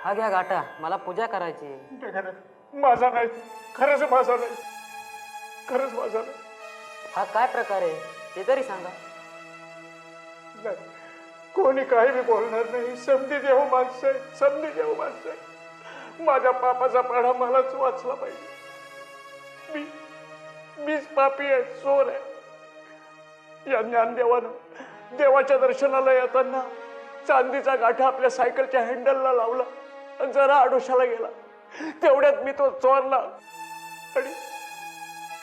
हा घ्या गाठा, मला पूजा करायची. माझा नाही, खरंच माझा नाही, खरंच माझा नाही. हा काय प्रकार आहे ते तरी सांगा. नाही, कोणी काही बी बोलणार नाही. समधी देव माणसं आहे, समधी देव माणसं आहे. माझ्या पापाचा पाढा मलाच वाचला पाहिजे. मीच पापी आहे, चोर आहे. या ज्ञानदेवानं देवाच्या दर्शनाला येताना चांदीचा गाठा आपल्या सायकलच्या हँडलला लावला आणि जरा आडोशाला गेला. तेवढ्यात मी तो चोरला आणि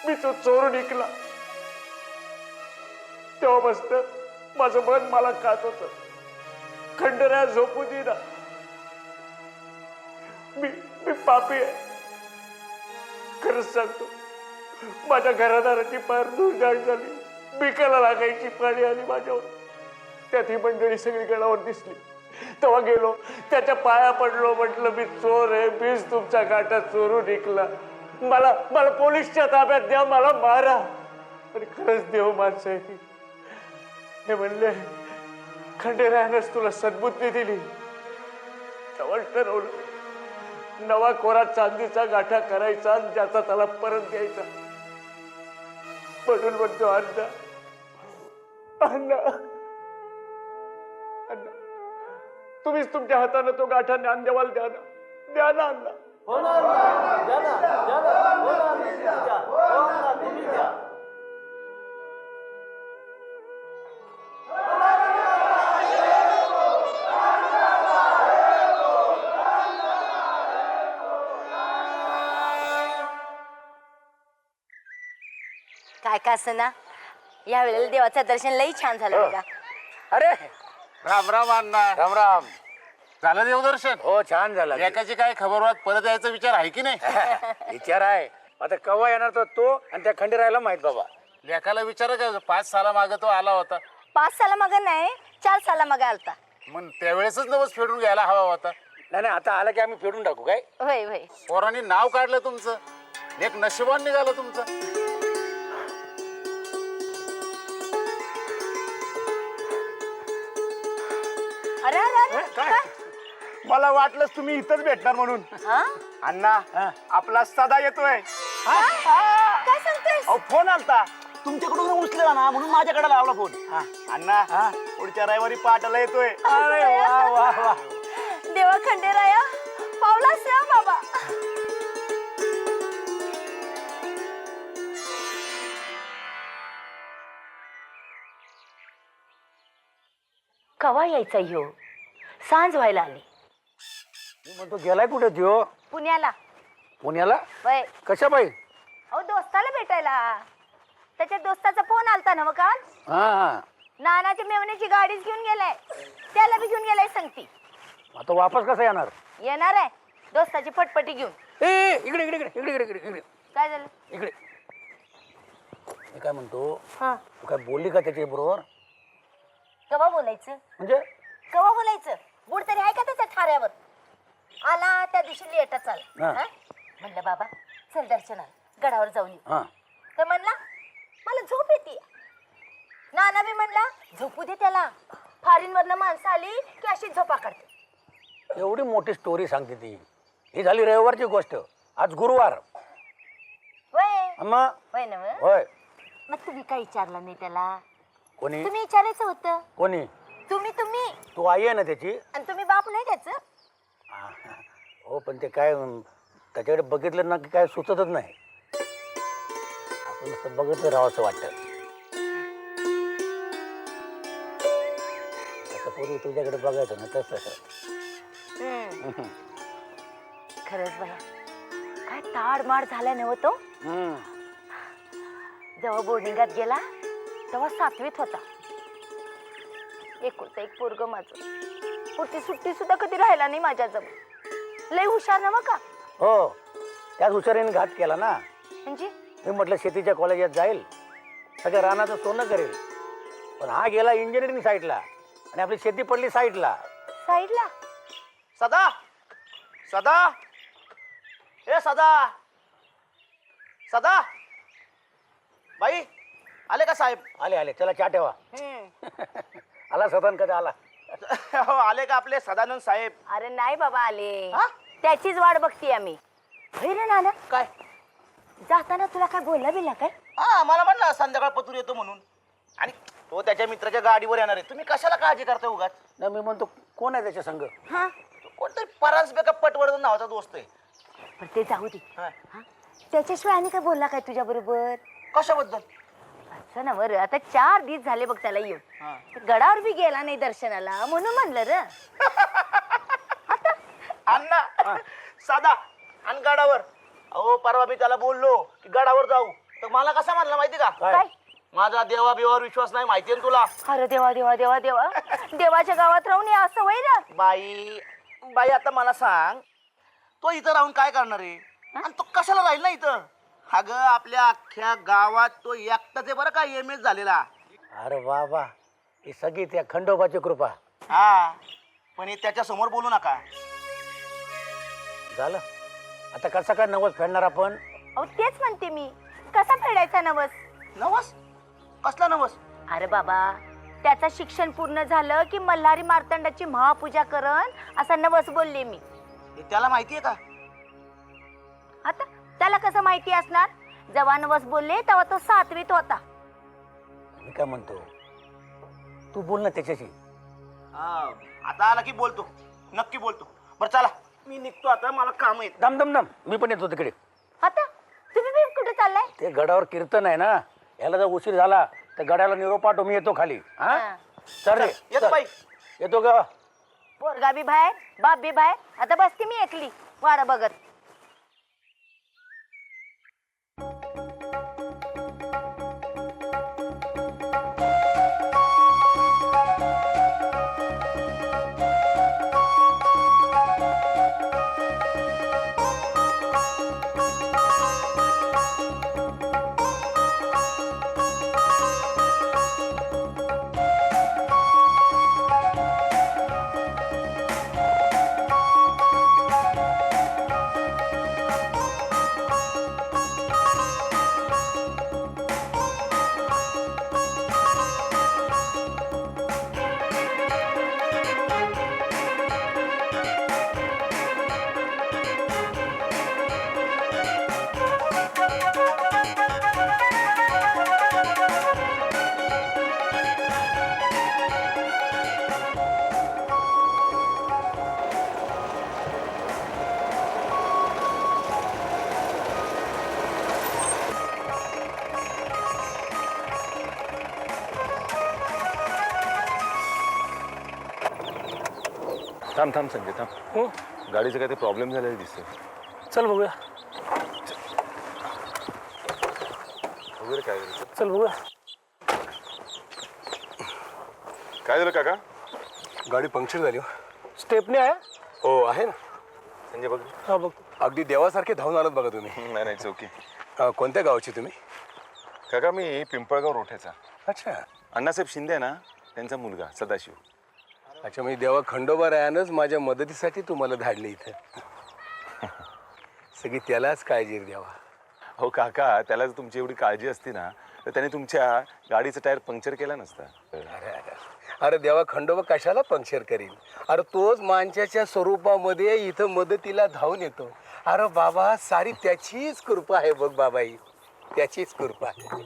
मी तो चोरून निघला. तेव्हापासून माझं मन मला खात होतं. खंडऱ्या झोपू दिना. मी पापी आहे, खरंच सांगतो. माझ्या घरादाराची फार धुळधाळ झाली. बिकाला लागायची पाळी आली माझ्यावर. त्यात ही मंडळी सगळी गडावर दिसली. तेव्हा गेलो, त्याच्या पाया पडलो. म्हटलं मी चोर आहे, मीच तुमचा गाठा चोरून निघला. मला पोलीसच्या ताब्यात द्या, मला मारा. आणि खरंच देव माणसं आहे ती. हे म्हणले खंडेरायानंच तुला सद्बुद्धी दिली. तेव्हा ठरवलं नवा कोरा चांदीचा गाठा करायचा आणि ज्याचा त्याला परत द्यायचा. म्हणून म्हणतो अण्णा अण्णा अण्णा, तुम्हीच तुमच्या हाताने तो गाठा ज्ञानदेवाला द्या ना, द्या ना अण्णा. काय का असं ना, या वेळेला देवाचं दर्शन लई छान झालं बघा. अरे राम राम अण्णा. राम राम. झालं देवदर्शन? हो छान झालं. एकाची काय खबरवात परत यायचा विचार आहे की नाही? विचार आहे, आता केव्हा येणार तो आणि त्या खंडेरायाला माहित बाबा. लेखाला विचार का 5 साला मागे तो आला होता. 5 साला मग नाही, 4 साला मग आलता. मग त्यावेळेसच नवस फेडून घ्यायला हवा होता. नाही नाही, आता आला की आम्ही फेडून टाकू. काय होय होय. पोरांनी नाव काढलं तुमचं, एक नशिबान निघालं तुमचं. अरे अरे काय मला वाटलंच तुम्ही इथंच भेटणार म्हणून. अण्णा आपला सदा येतोय. काय सांगतोय? अहो फोन आलता तुमच्याकडून उचलेला ना, म्हणून माझ्याकडे लावला फोन. अण्णा पुढच्या रविवारी पाठाला येतोय. अरे वा वा वा. देवा खंडेराया पावलास ना बाबा. कवा यायचा ह्यो? सांज व्हायला आली. मी म्हणतो गेलाय कुठे त्यो? पुण्याला. पुण्याला? वय कशा बाई? अहो दोस्ताला भेटायला. त्याच्या दोस्ताचा फोन आलता ना मग काल. हा, नानाच्या मेवण्याची गाडीच घेऊन गेलाय, त्याला बी घेऊन गेलाय संगती. आता वापस कसा येणार? येणार आहे दोस्ताची फटफटी घेऊन. ए इकडे इकडे इकडे इकडे इकडे इकडे काय झालं? इकडे. मी काय म्हणतो, हा तू काय बोलली का त्याच्या बरोबर? कवा बोलायचं? म्हणजे कवा बोलायचं? बुड तरी आहे का त्याच्या ठाऱ्यावर? आला त्या दिवशी लेटच आला. हा. हा? म्हणलं बाबा चल दर्शनाला गडावर जाऊन येऊ. हा तर म्हणला मला झोप येते. नाना बी म्हणला झोपू दे त्याला, फॉरेन वरनं माणसं आली की अशी झोपा काढते. एवढी मोठी स्टोरी सांगते ती. ही झाली रविवारची गोष्ट, आज गुरुवार. होय मग होय ना मग? होय. मग तुम्ही काय विचारलं नाही त्याला? कोणी तुम्ही विचारायचं होतं. कोणी? तुम्ही तू आई आहे ना त्याची? आणि तुम्ही बाप नाही त्याचं. हा, हो पण ते काय त्याच्याकडे बघितलं ना की काय सुचतच नाही. आपण नुसतं बघत राहावं असं वाटतं. तसं पूर्वी तुझ्याकडे बघायचं ना तसं. खरंच बघा काय ताडमाड झाला नव्हतो. जेव्हा बोर्डिंगात गेला तेव्हा 7वीत होता. एकुलता एक पोरग माझं. पुरती सुट्टी सुद्धा कधी राहिला नाही माझ्याजवळ. लय हुशार ना मग का? हो, त्याच हुशारीने घात केला ना. म्हणजे मी म्हटलं शेतीच्या कॉलेजात जाईल, सगळं रानाचं सोनं करेल. पण हा गेला इंजिनिअरिंग साईडला आणि आपली शेती पडली साईडला. साईडला? सदा सदा ए सदा सदा बाई आले का साहेब? आले आले, चला चहा ठेवा. आला सदान कधी आला. हो आले का आपले सदानंद साहेब? अरे नाही बाबा आले, हा? त्याचीच वाट बघते आम्ही. होय रे नाना, काय? जाताना तुला काय बोलला बिला काय? हा मला म्हणलं संध्याकाळ पतूर येतो म्हणून. आणि तो त्याच्या मित्राच्या गाडीवर येणार आहे. तुम्ही कशाला काळजी करता उगाच? ना मी म्हणतो कोण आहे त्याच्या संग? हा तो कोणतरी परांजपे पटवर्धन नावाचा दोस्त आहे. पण ते जाऊ दे. हा. हा? त्याच्याशिवाय आणि काय बोलला काय तुझ्या बरोबर? कशाबद्दल? असं ना बरं, आता 4 दिवस झाले बघ त्याला येऊन. हा. गडावर बी गेला नाही दर्शनाला, म्हणून म्हणलं र. अण्णा साधा आणि गडावर. अहो परवा मी त्याला बोललो की गडावर जाऊ, तर मला कसा म्हणला माहिती का? काय? माझा देवा बिवावर विश्वास नाही, माहितीये ना तुला. अरे देवा देवा देवा देवा, देवाच्या गावात राहून हे असं होईल ना? बाई बाई आता मला सांग, तो इथं राहून काय करणार आहे? आणि तो कशाला राहील ना इथं? अगं आपल्या अख्ख्या गावात तो एकटाच आहे बरं का एम.एस. झालेला. अरे वा वा, ही सगळी त्या खंडोबाची कृपा. हा पण हे त्याच्या समोर बोलू नका. झालं आता कसं काय नवस फेडणार आपण? अहो तेच म्हणते मी, कसा फेडायचा नवस? नवस? कसला नवस? अरे बाबा, त्याचं शिक्षण पूर्ण झालं की मल्हारी मार्तंडाची महापूजा करण असा नवस बोलले मी. हे त्याला माहितीये का? आता त्याला कसं माहिती असणार? जेव्हा नवस बोलले तेव्हा तो 7वीत होता. मी काय म्हणतो, तू बोल ना त्याच्याशी. हा, आता आला की बोलतो, नक्की बोलतो. बरं चला मी निघतो आता, मला काम आहे. दम दम दम, मी पण येतो तिकडे. आता तुम्ही बी कुठे चाललाय? ते गडावर कीर्तन आहे ना, याला जर उशीर झाला तर गडाला निरोप पाठव, मी येतो खाली. हा हा. चल रे, येतो चल. बाई. येतो का? पोरगा बी बाहेर, बाप बी बाहेर. आता बसते मी एकली वारा बघत. थांब थांब संजय थांब. हो गाडीचं काय ते प्रॉब्लेम झालेला दिसतोय. चल बघूया, वगैरे काय झालं? चल बघूया. काय झालं काका? गाडी पंक्चर झाली हो. स्टेपनी आहे. हो आहे ना. संजय बघ. हा बघ. अगदी देवासारखे धावून आलात बघा तुम्ही. नाही नाही चौकी. कोणत्या गावची तुम्ही? काका मी पिंपळगाव रोठ्याचा. अच्छा अण्णासाहेब शिंदे आहे ना, त्यांचा मुलगा सदाशिव. अच्छा, म्हणजे देवा खंडोबा रायानंच माझ्या मदतीसाठी तुम्हाला धाडले इथं. सगळी त्यालाच काळजी द्यावा. हो काका, त्याला जर तुमची एवढी काळजी असती ना तर त्याने तुमच्या गाडीचं टायर पंक्चर केला नसता. अरे देवा खंडोबा कशाला पंक्चर करील? अरे तोच माणसाच्या स्वरूपामध्ये इथं मदतीला धावून येतो. अरे बाबा, सारी त्याचीच कृपा आहे बघ बाबाई, त्याचीच कृपा आहे.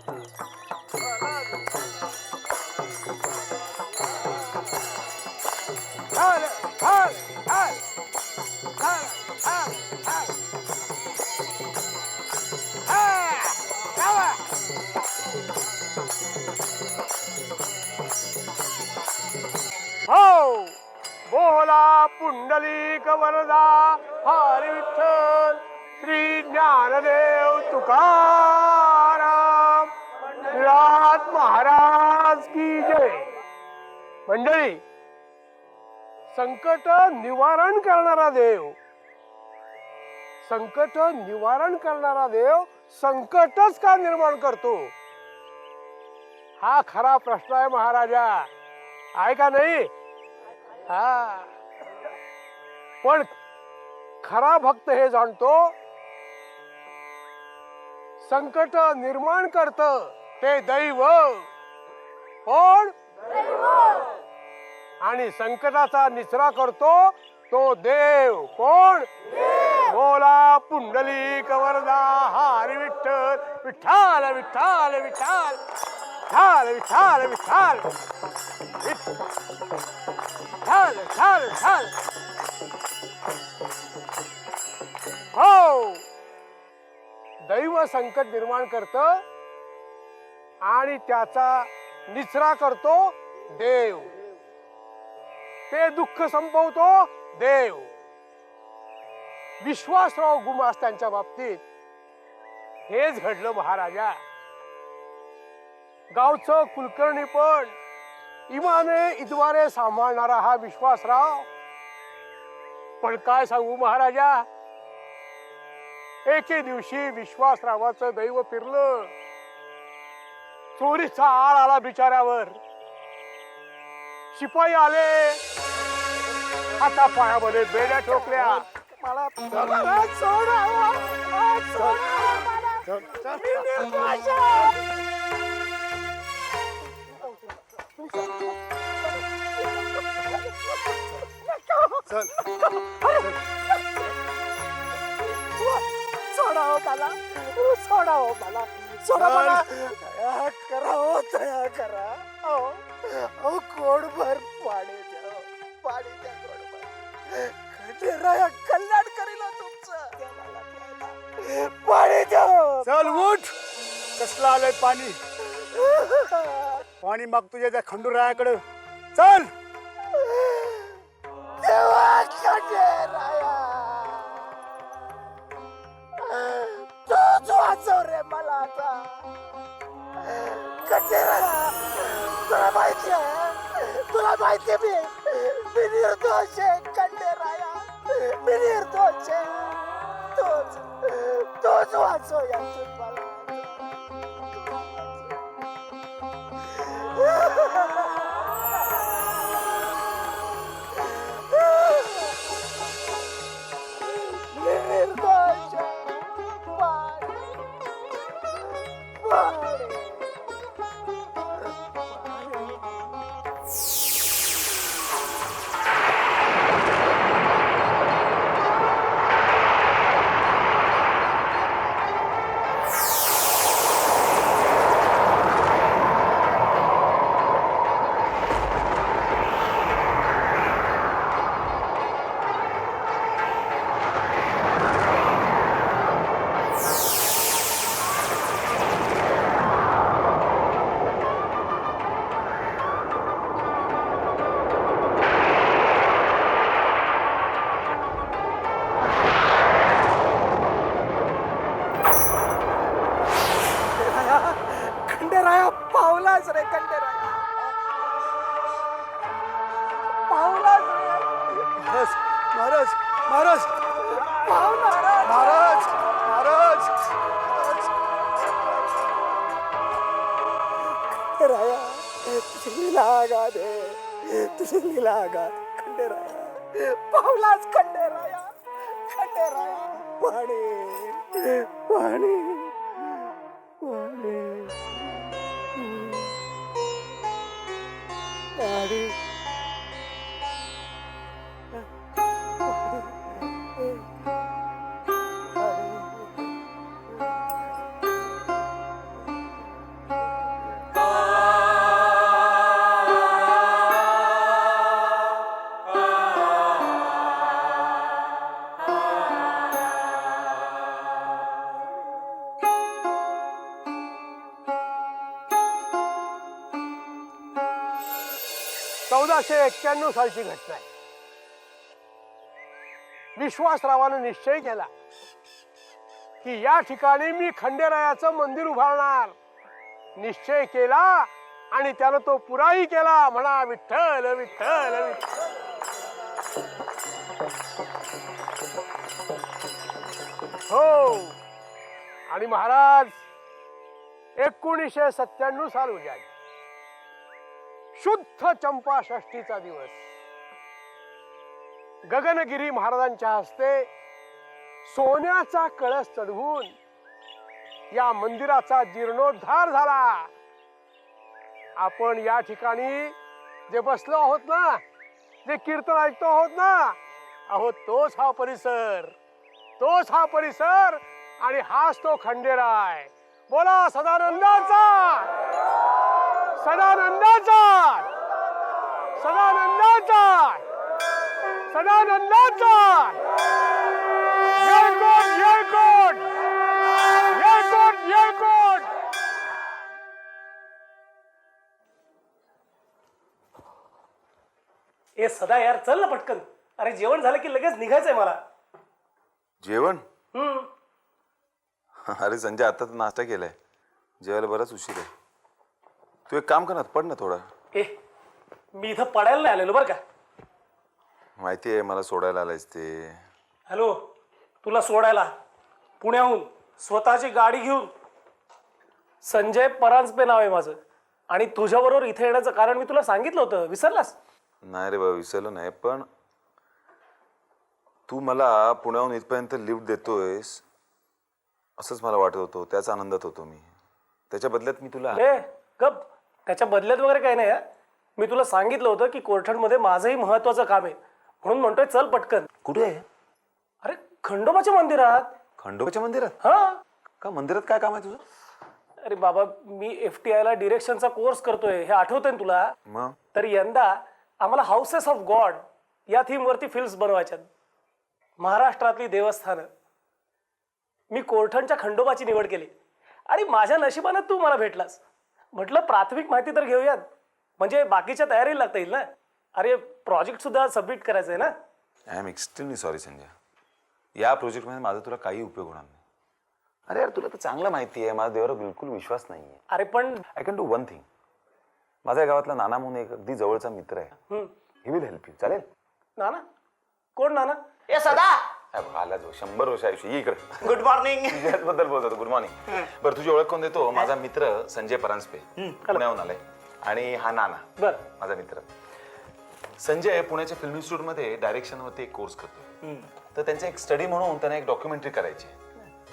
हो बोला पुंडलिक वरदा हरी विठ्ठल श्री ज्ञानदेव तुकाराम राज महाराज की जय. मंडळी, संकट निवारण करणारा देव, संकट निवारण करणारा देव संकटच का निर्माण करतो, हा खरा प्रश्न आहे महाराजा. आहे का नाही? हा, पण खरा भक्त हे जाणतो, संकट निर्माण करत ते दैव. कोण? आणि संकटाचा निचरा करतो तो देव. कोण? बोला पुंडलिक वरदा हरी विठ्ठल विठ्ठल विठ्ठल विठ्ठल विठ्ठल विठ्ठल विठ्ठल विठ्ठल विठ्ठल. हो, दैव संकट निर्माण करत आणि त्याचा निचरा करतो देव. ते दुःख संपवतो देव. विश्वासराव गुमास त्यांच्या बाबतीत हेच घडलं महाराजा. गावचं कुलकर्णी पण इमाने इद्वारे सांभाळणारा हा विश्वासराव. पण काय सांगू महाराजा, एके दिवशी विश्वासरावाचं दैव फिरलं. चोरीचा आळ आला बिचाऱ्यावर. शिपाई आले, हातापायामध्ये बेड्या ठोकल्या. मला सोडावा, सोडावं मला, सोडावं मला, सोडा मला. दया करा हो, दया करा. अहो कोडभर पाणी द्या, पाणी द्या कोडभर. खंडेराया कल्याण करील तुमचं. पाणी द्या. चल उठ. कसलं आलंय पाणी? पाणी माग तुझ्या त्या खंडूरायाकडे. चल. देवा खंडेराया, तूच वाचव रे मला आता. खंडेराया, तुला माहिती आहे, तुला माहिती आहे मी निर्दोष आहे. खंडेराया, मी निर्दोष आहे. तूच वाचव यातून मला. निर्दोष आहे. खंडेराया पावलाच रे. खंडेराया पावलाच रे. महाराज, महाराज, पावला महाराज, महाराज. खंडेराया, तुझी लीला आगा दे, तुझी लीला आगा. खंडेराया पावलाच. खंडेराया, खंडेराया. पाणी, पाणी, पाणी, पाणी. सालची घटना आहे. विश्वासरावानं निश्चय केला की या ठिकाणी मी खंडेरायाचं मंदिर उभारणार. निश्चय केला आणि त्यानं तो पुराही केला. म्हणा विठ्ठल विठ्ठल विठ्ठल. हो, आणि महाराज 1997 साल उजाडली. शुद्ध चंपा षष्ठीचा दिवस. गगनगिरी महाराजांच्या हस्ते सोन्याचा कळस चढवून या मंदिराचा जीर्णोद्धार झाला. आपण या ठिकाणी जे बसलो आहोत ना, जे कीर्तन ऐकतो आहोत ना, अहो तोच हा परिसर, तोच हा परिसर आणि हाच तो खंडेराय. बोला सदानंदाचा, सदानंदाचा, सदानंदाचा, सदानंदाचा. येळकोट, येळकोट, येळकोट, येळकोट. ए सदा यार चल ना पटकन. अरे जेवण झालं की लगेच निघायचंय मला. जेवण? अरे संजय, आता तर नाश्ता केलाय, जेवायला बराच उशीर आहे. तू एक काम कर ना, पड ना थोडा. ए मी इथं पडायला नाही आलेलो बरं का. माहिती आहे मला, सोडायला आलायस ते. हॅलो, तुला सोडायला पुण्याहून स्वतःची गाडी घेऊन. संजय परांजपे नाव आहे माझं. आणि तुझ्याबरोबर इथे येण्याचं कारण मी तुला सांगितलं होतं, विसरलास? नाही रे बाबा, विसरलो नाही, पण तू मला पुण्याहून इथपर्यंत लिफ्ट देतोयस असंच मला वाटत होतं. त्याच आनंदात होतो मी. त्याच्या बदल्यात मी तुला ए गप, त्याच्या बदल्यात वगैरे काही नाही. मी तुला सांगितलं होतं की कोरठणमध्ये माझंही महत्वाचं काम आहे, म्हणून म्हणतोय चल पटकन. कुठे आहे? अरे खंडोबाच्या मंदिरात. खंडोबाच्या मंदिरात? हा. का मंदिरात काय काम आहे तुझं? अरे बाबा, मी FTI ला डिरेक्शनचा कोर्स करतोय, हे आठवतंय ना तुला? मग तर यंदा आम्हाला हाऊसेस ऑफ गॉड या थीमवरती फिल्म्स बनवायच्यात. महाराष्ट्रातली देवस्थानं. मी कोरठणच्या खंडोबाची निवड केली आणि माझ्या नशिबानं तू मला भेटलास. म्हटलं प्राथमिक माहिती तर घेऊयात, म्हणजे बाकीच्या तयारीला लागता येईल ना. अरे प्रोजेक्ट सुद्धा सबमिट करायचं आहे ना. I am extremely sorry Sanjay, या प्रोजेक्टमध्ये माझा तुला काही उपयोग होणार नाही. अरे यार, तुला तर चांगलं माहिती आहे माझा देवावर बिलकुल विश्वास नाही आहे. अरे पण I can do one thing. माझ्या गावातला नाना म्हणून एक अगदी जवळचा मित्र आहे, ही विल हेल्प यू. चालेल? नाना? कोण नाना? ए सदा, आला जो 100 वर्ष आयुष्य. ये इकडे. Good morning. बद्दल बोलत होतो. Good morning. बरं, तुझी ओळख कोण देतो? माझा मित्र संजय परांजपे, पुण्याहून आलाय. आणि हा नाना, बर, माझा मित्र. संजय पुण्याच्या फिल्म इन्स्टिट्यूटमध्ये डायरेक्शनवरती एक कोर्स करतो. तर त्यांचं एक स्टडी म्हणून त्यांना एक डॉक्युमेंटरी करायची.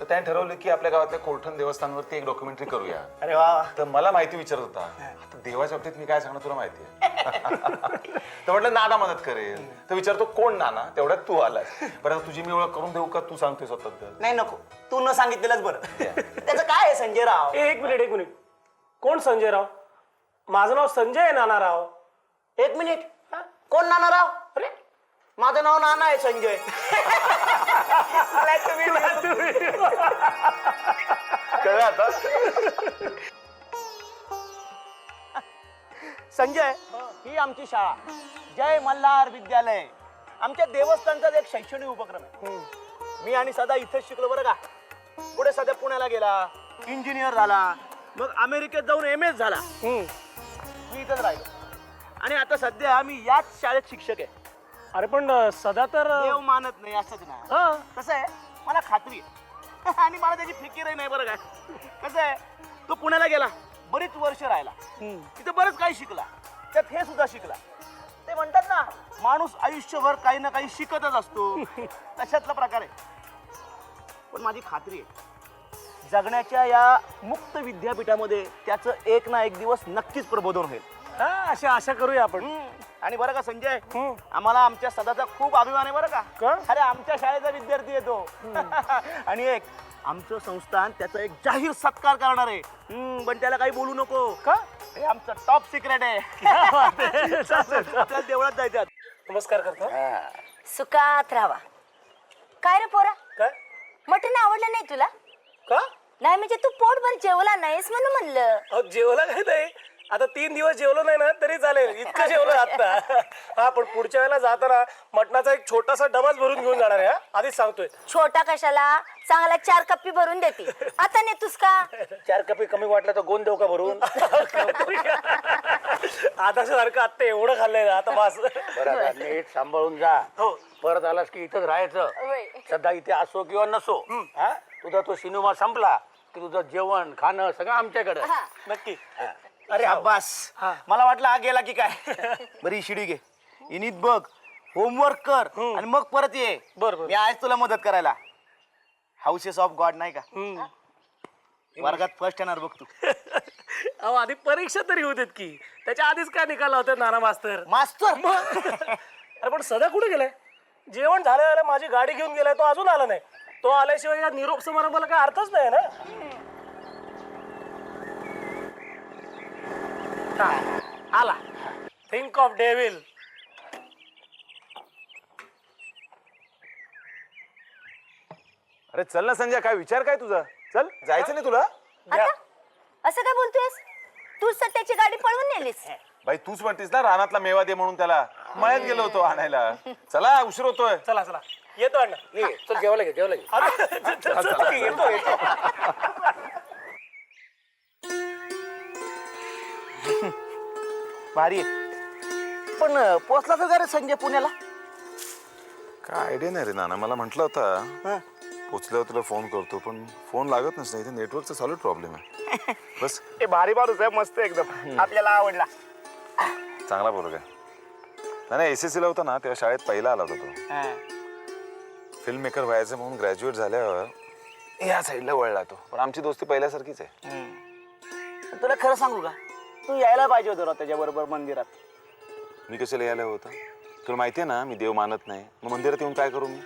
तर त्याने ठरवलं की आपल्या गावातल्या कोरठण देवस्थानवरती एक डॉक्युमेंटरी करूया. अरे वा. तर मला माहिती विचारत होता. आता देवाच्या बाबतीत मी काय सांगणार तुला माहिती आहे. तर म्हटलं नाना मदत करेल. तर विचारतो कोण नाना, तेवढ्यात तू आलास. बरं, तुझी मी ओळख करून देऊ का, तू सांगतोय स्वतः? नाही नको, तू न सांगितलेलंच बरं. त्याचं काय आहे संजय राव? एक मिनिट. कोण संजय राव? माझं नाव संजय आहे, नाना राव. एक मिनिट, कोण नाना राव? अरे माझं नाव नाना आहे, संजय. कळलं आता? संजय, ही आमची शाळा जय मल्हार विद्यालय. आमच्या देवस्थानचा एक शैक्षणिक उपक्रम आहे. मी आणि सदा इथेच शिकलो बरं का. पुढे सध्या पुण्याला गेला, इंजिनियर झाला, मग अमेरिकेत जाऊन MS झाला. मी इथंच राहिलो आणि आता सध्या मी याच शाळेत शिक्षक आहे. अरे पण सदा तर देव मानत नाही असंच ना. कसं आहे, मला खात्री आहे आणि मला त्याची फिकीरही नाही बरं काय. कसं आहे, तो पुण्याला गेला, बरीच वर्ष राहिला, तिथे बरंच काही शिकला, त्यात हे सुद्धा शिकला. ते म्हणतात ना, माणूस आयुष्यभर काही ना काही शिकतच असतो, तशातला प्रकार आहे. पण माझी खात्री आहे, जगण्याच्या या मुक्त विद्यापीठामध्ये त्याचं एक ना एक दिवस नक्कीच प्रबोधन होईल. अशा आशा करूया आपण. आणि बरं का संजय, आम्हाला आमच्या सदाचा खूप अभिमान आहे बरं का. अरे आमच्या शाळेचा विद्यार्थी येतो. आणि एक आमचं संस्थान त्याचा एक जाहीर सत्कार करणार आहे. पण त्याला काही बोलू नको का, हे आमचं टॉप सिक्रेट आहे. आपल्याला देवळात जायचं. नमस्कार करतो. सुखात राहावा. काय रे पोरा, काय? मटण आवडलं नाही तुला? का? नाही म्हणजे तू पोटभर जेवला नाहीस म्हणून म्हणलं. जेवला काय नाही, आता 3 दिवस जेवलो नाही ना तरी चालेल, इतकं जेवलं आता. हा, पण पुढच्या वेळेला जाताना मटणाचा एक छोटासा डबाच भरून घेऊन जाणार आहे. आधीच सांगतोय. छोटा कशाला, चांगला 4 कप्पी भरून देते. आता नेतोस का? 4 कपी कमी वाटलं तर गोंद देऊ का भरून? आता सारखं आत्ता एवढं खाल्लंय आता बस. बरं, आता नीट सांभाळून जा. हो. परत आलास की इथंच राहायचं. सध्या इथे असो किंवा नसो. हा, तुझा तो सिनेमा संपला की तुझं जेवण खाणं सगळं आमच्याकडे. नक्की. अरे अब्बास, मला वाटलं हा गेला की काय. बरी शिडी घे, इनित बघ, होमवर्क कर आणि मग परत ये. बरं. मी आज तुला मदत करायला. हाऊसेस ऑफ गॉड नाही का, वर्गात फर्स्ट येणार बघ तू. अहो आधी परीक्षा तरी होऊ देत की, त्याच्या आधीच काय निकाल होते नाना मास्तर. मास्तर अरे पण सध्या कुठे गेलाय? जेवण झालं माझी गाडी घेऊन गेलाय, तो अजून आला नाही. तो आल्याशिवाय या निरोप समारंभाला काय अर्थच नाही ना. आला. Think of devil. अरे चल ना संजय, काय विचार काय तुझा? चल, जायचं नाही तुला? आता असं काय बोलतोयस? तू सत्याची गाडी पळवून नेलीस. बाई तूच म्हणतीस ना रानातला मेवा दे म्हणून, त्याला मळ्यात गेलो होतो आणायला. चला उशीर होतोय. चला चला येतो अण्णा. चल जेवायला घे जेवायला घे. अरे, चल, येतो येतो. भारी आहे. पण पोचला तर का रे संजय पुण्याला? काय आयडिया नाही रे नाना, मला म्हटलं होता पोचल्यावर तुला फोन करतो, पण फोन लागत नसतं. इथे नेटवर्कचा चालू प्रॉब्लेम आहे. बस ए भारी माणूस आहे, मस्त एकदम. आपल्याला आवडला. चांगला पोरग आहे. नाही SSC ला होता ना तेव्हा शाळेत पहिला आला होता तो. फिल्म मेकर व्हायचं म्हणून ग्रॅज्युएट झाल्यावर या साईडला वळला तो. पण आमची दोस्ती पहिल्यासारखीच आहे. तुला खरं सांगू का, तू यायला पाहिजे होतं त्याच्याबरोबर मंदिरात. मी कशाला यायला होतं? तुला माहितीये ना मी देव मानत नाही, मग मंदिरात येऊन काय करू मी?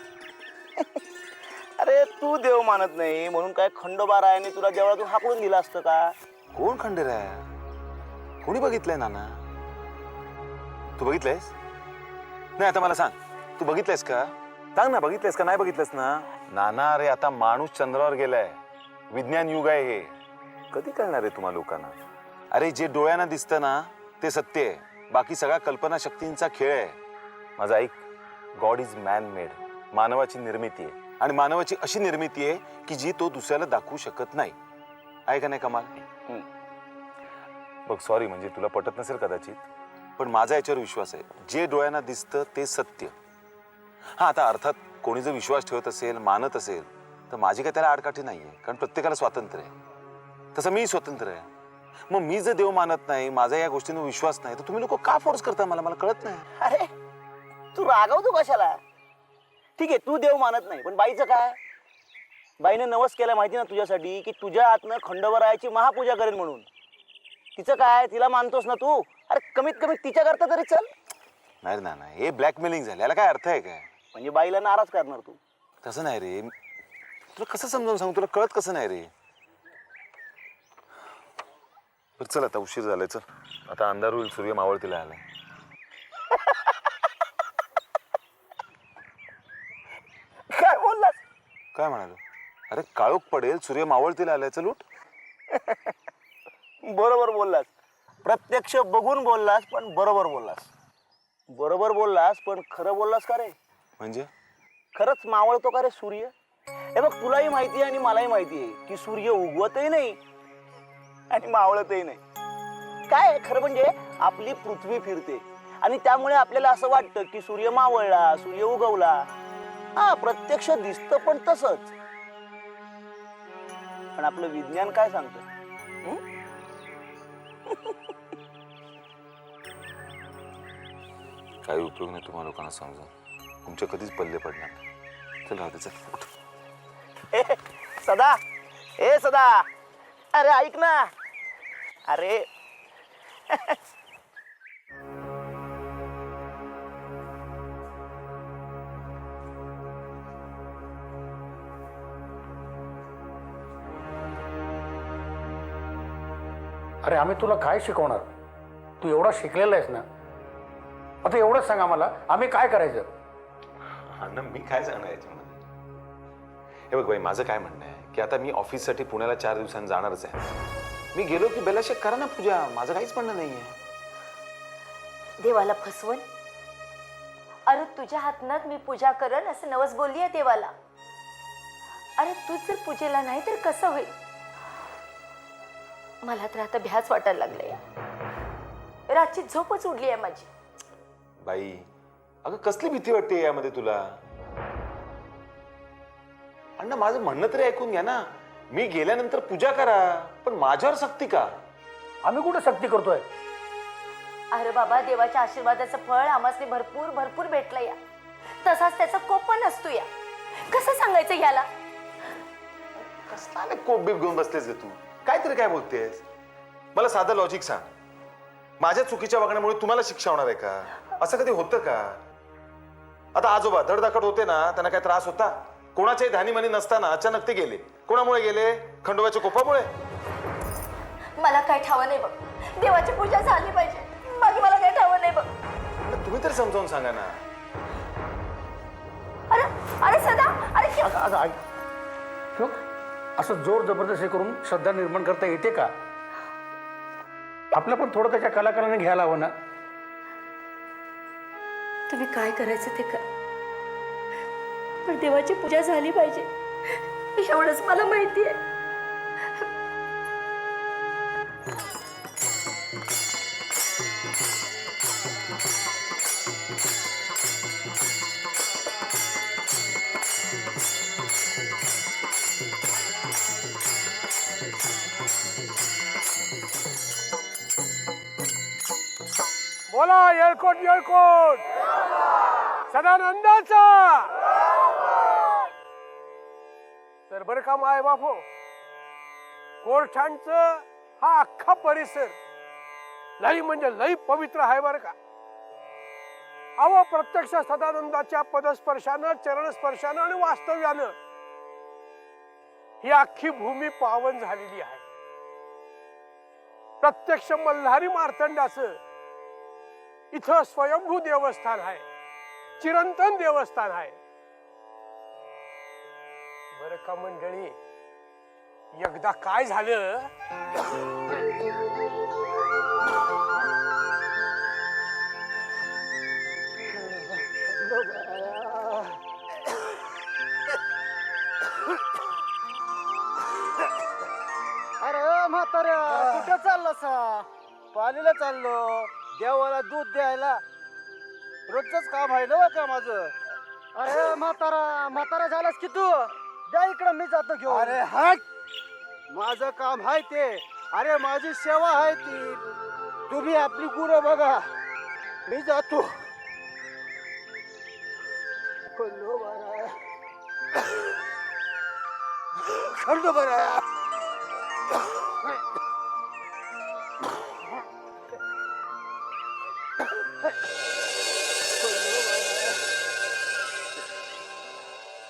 अरे तू देव मानत नाही म्हणून काय खंडोबा रायाने तुला देवळातून हाकलून दिलं असतं का? कोण खंडेराय? कोणी बघितलंय नाना? तू बघितलंयस? नाही आता मला सांग, तू बघितलंयस का? सांग ना, बघितलंयस का? नाही बघितलंस ना? नाना अरे आता माणूस चंद्रावर गेलाय. विज्ञान युग आहे हे. कधी कळणार आहे तुम्हा लोकांना? अरे जे डोळ्यांना दिसतं ना ते सत्य आहे, बाकी सगळा कल्पना शक्तींचा खेळ आहे. माझा ऐक, गॉड इज मॅन मेड. मानवाची निर्मिती आहे, आणि मानवाची अशी निर्मिती आहे की जी तो दुसऱ्याला दाखवू शकत नाही. आहे का नाही कमाल? बघ सॉरी, म्हणजे तुला पटत नसेल कदाचित, पण माझा याच्यावर विश्वास आहे. जे डोळ्यांना दिसतं ते सत्य. हा आता अर्थात कोणी जर विश्वास ठेवत असेल, मानत असेल, तर माझी काय त्याला आडकाठी नाहीये, कारण प्रत्येकाला स्वातंत्र्य आहे. तसं मी स्वतंत्र आहे. मग मी जर देव मानत नाही, माझा या गोष्टींवर विश्वास नाही, तर तुम्ही लोक का फोर्स करता मला? मला कळत नाही. अरे तू रागवतो कशाला? ठीक आहे तू देव मानत नाही, पण बाईचं काय? बाईने नवस केला माहिती ना तुझ्यासाठी, की तुझ्या हातनं खंडोबारायाची महापूजा करेन म्हणून. तिचं काय? तिला मानतोस ना तू? अरे कमीत कमी तिच्या करता तरी चल. नाही ना, हे ब्लॅकमेलिंग झालं. याला काय अर्थ आहे काय? म्हणजे बाईला नाराज करणार तू? तसं नाही रे. तुला कसं समजावून सांगू? तुला कळत कसं नाही रे? चल आता उशीर झालाय, चल आता अंधार होईल, सूर्य मावळतीला आलाय. काय बोललास? काय म्हणालो? अरे काळोख पडेल, सूर्य मावळतीला आलाय, चल उठ. बरोबर बोललास. प्रत्यक्ष बघून बोललास, पण बरोबर बोललास. बरोबर बोललास, पण खरं बोललास का रे? म्हणजे खरंच मावळतो का रे सूर्य? हे बघ, तुलाही माहिती आहे आणि मलाही माहिती आहे की सूर्य उगवतही नाही आणि मावळतही नाही. काय खरं म्हणजे आपली पृथ्वी फिरते आणि त्यामुळे आपल्याला असं वाटतं की सूर्य मावळला, सूर्य उगवला. हा प्रत्यक्ष दिसतं पण तसंच. पण आपलं विज्ञान काय सांगतं? काही उपयोग नाही तुम्हाला लोकांना समजून. तुमच्या कधीच पल्ले पडणार नाही. चल राहू दे, चल उठ. ए सदा, ए सदा, अरे ऐक ना. अरे अरे आम्ही तुला काय शिकवणार? तू एवढा शिकलेला आहेस ना, आता एवढंच सांग आम्हाला, आम्ही काय करायचं? हा ना, मी काय सांगणार याच्यामध्ये? हे बघ बाई, माझं काय म्हणणं आहे की आता मी ऑफिससाठी पुण्याला 4 दिवसांनी जाणारच आहे. मी गेलो की बेलाशेक करा ना पूजा, माझं काहीच म्हणणं नाहीये. देवाला फसवून? अरे तुझ्या हातनात मी पूजा करन असं नवस बोलली आहे देवाला. अरे तू जर पूजेला नाही तर कसं होईल? मला तर आता भ्याच वाटायला लागलंय. रातची झोपच उडली आहे माझी. बाई अगं कसली भीती वाटते यामध्ये तुला? अण्णा माझं म्हणणं तरी ऐकून घ्या ना. मी गेल्यानंतर पूजा करा, पण माझ्यावर सक्ती का? आम्ही कुठे सक्ती करतोय? अरे बाबा, देवाच्या आशीर्वादाचं फळ आम्हाला भरपूर भरपूर भेटलं या. तसाच त्याचा कोप पण असतो या. कसं सांगायचं याला? कसला कोप बीप घेऊन बसतेस ग तू? काहीतरी काय बोलतेस? मला साधं लॉजिक सांग. माझ्या चुकीच्या वागण्यामुळे तुम्हाला शिक्षा होणार आहे का? असं कधी होतं का? आता आजोबा धडधाकट होते ना, त्यांना काय त्रास होता? कोणाच्याही ध्यानीमनी नसताना अचानक ते गेले. कोणामुळे गेले? खंडोबाच्या कोपामुळे. मला काय ठावं नाही बघ. देवाची पूजा झाली पाहिजे, बाकी मला काय ठावं नाही बघ. तुम्ही तरी समजावून सांगा ना. अरे अरे सदा, अरे आता ऐक श्लोक, असं जोर जबरदस्ती करून श्रद्धा निर्माण करता येते का? आपलं पण थोडं त्याच्या कलाकाराने घ्यायला हवं ना. तुम्ही काय करायचं ते कर, पण देवाची पूजा झाली पाहिजे एवढंच मला माहिती आहे. बोला येळकोट येळकोट सदानंदाचा. तर बरं का माय बापो, कोर्टांचं हा अख्खा परिसर लई म्हणजे लई पवित्र आहे बरं का. अहो प्रत्यक्ष सदानंदाच्या पदस्पर्शानं, चरणस्पर्शानं आणि वास्तव्यानं ही अख्खी भूमी पावन झालेली आहे. प्रत्यक्ष मल्हारी मार्तंडाचं इथं स्वयंभू देवस्थान आहे, चिरंतन देवस्थान आहे. बरं का मंडळी, एकदा काय झालं, अरे म्हाताऱ्या, कुठं चालला सा? पालीला चाललो, देवाला दूध द्यायला. रोजच काम आहे ना का माझं. अरे म्हातारा, म्हातारा झालास की तू. द्या इकडं, मी जातो घेऊन. अरे हट, माझं काम आहे ते. अरे माझी सेवा आहे ती. तुम्ही आपली गुरं बघा, मी जातो. खंडोबारा.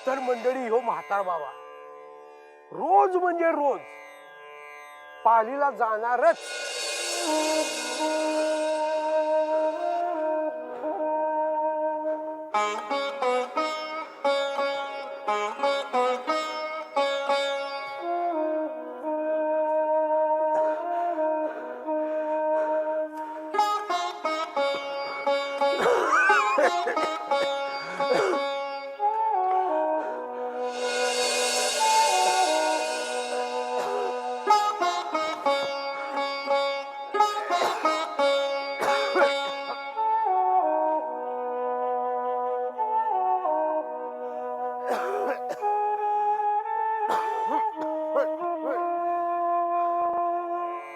तर मंडळी, हो म्हातार बाबा रोज म्हणजे रोज पालीला जाणारच.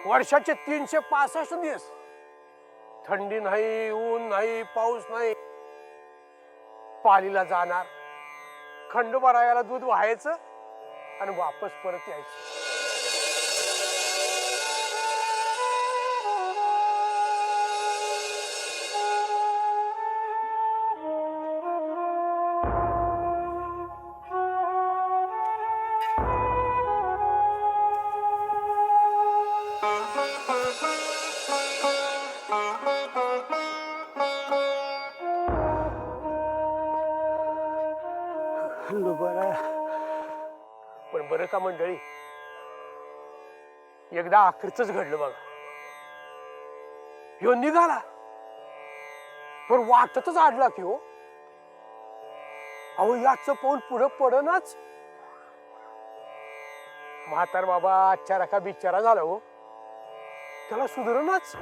वर्षाचे 365 दिवस थंडी नाही, ऊन नाही, पाऊस नाही, पालीला जाणार, खंडोबारायाला दूध व्हायचं आणि वापस परत यायचं. पण बरं का मंडळी, एकदा आखरीच घडलं बघा. ह्यो निघाला पण वाटतच आडला की हो. अहो याच पाऊल पुढं पडनाच. म्हातार बाबा आजच्या रका बिचारा झाला हो, त्याला सुधरनाच.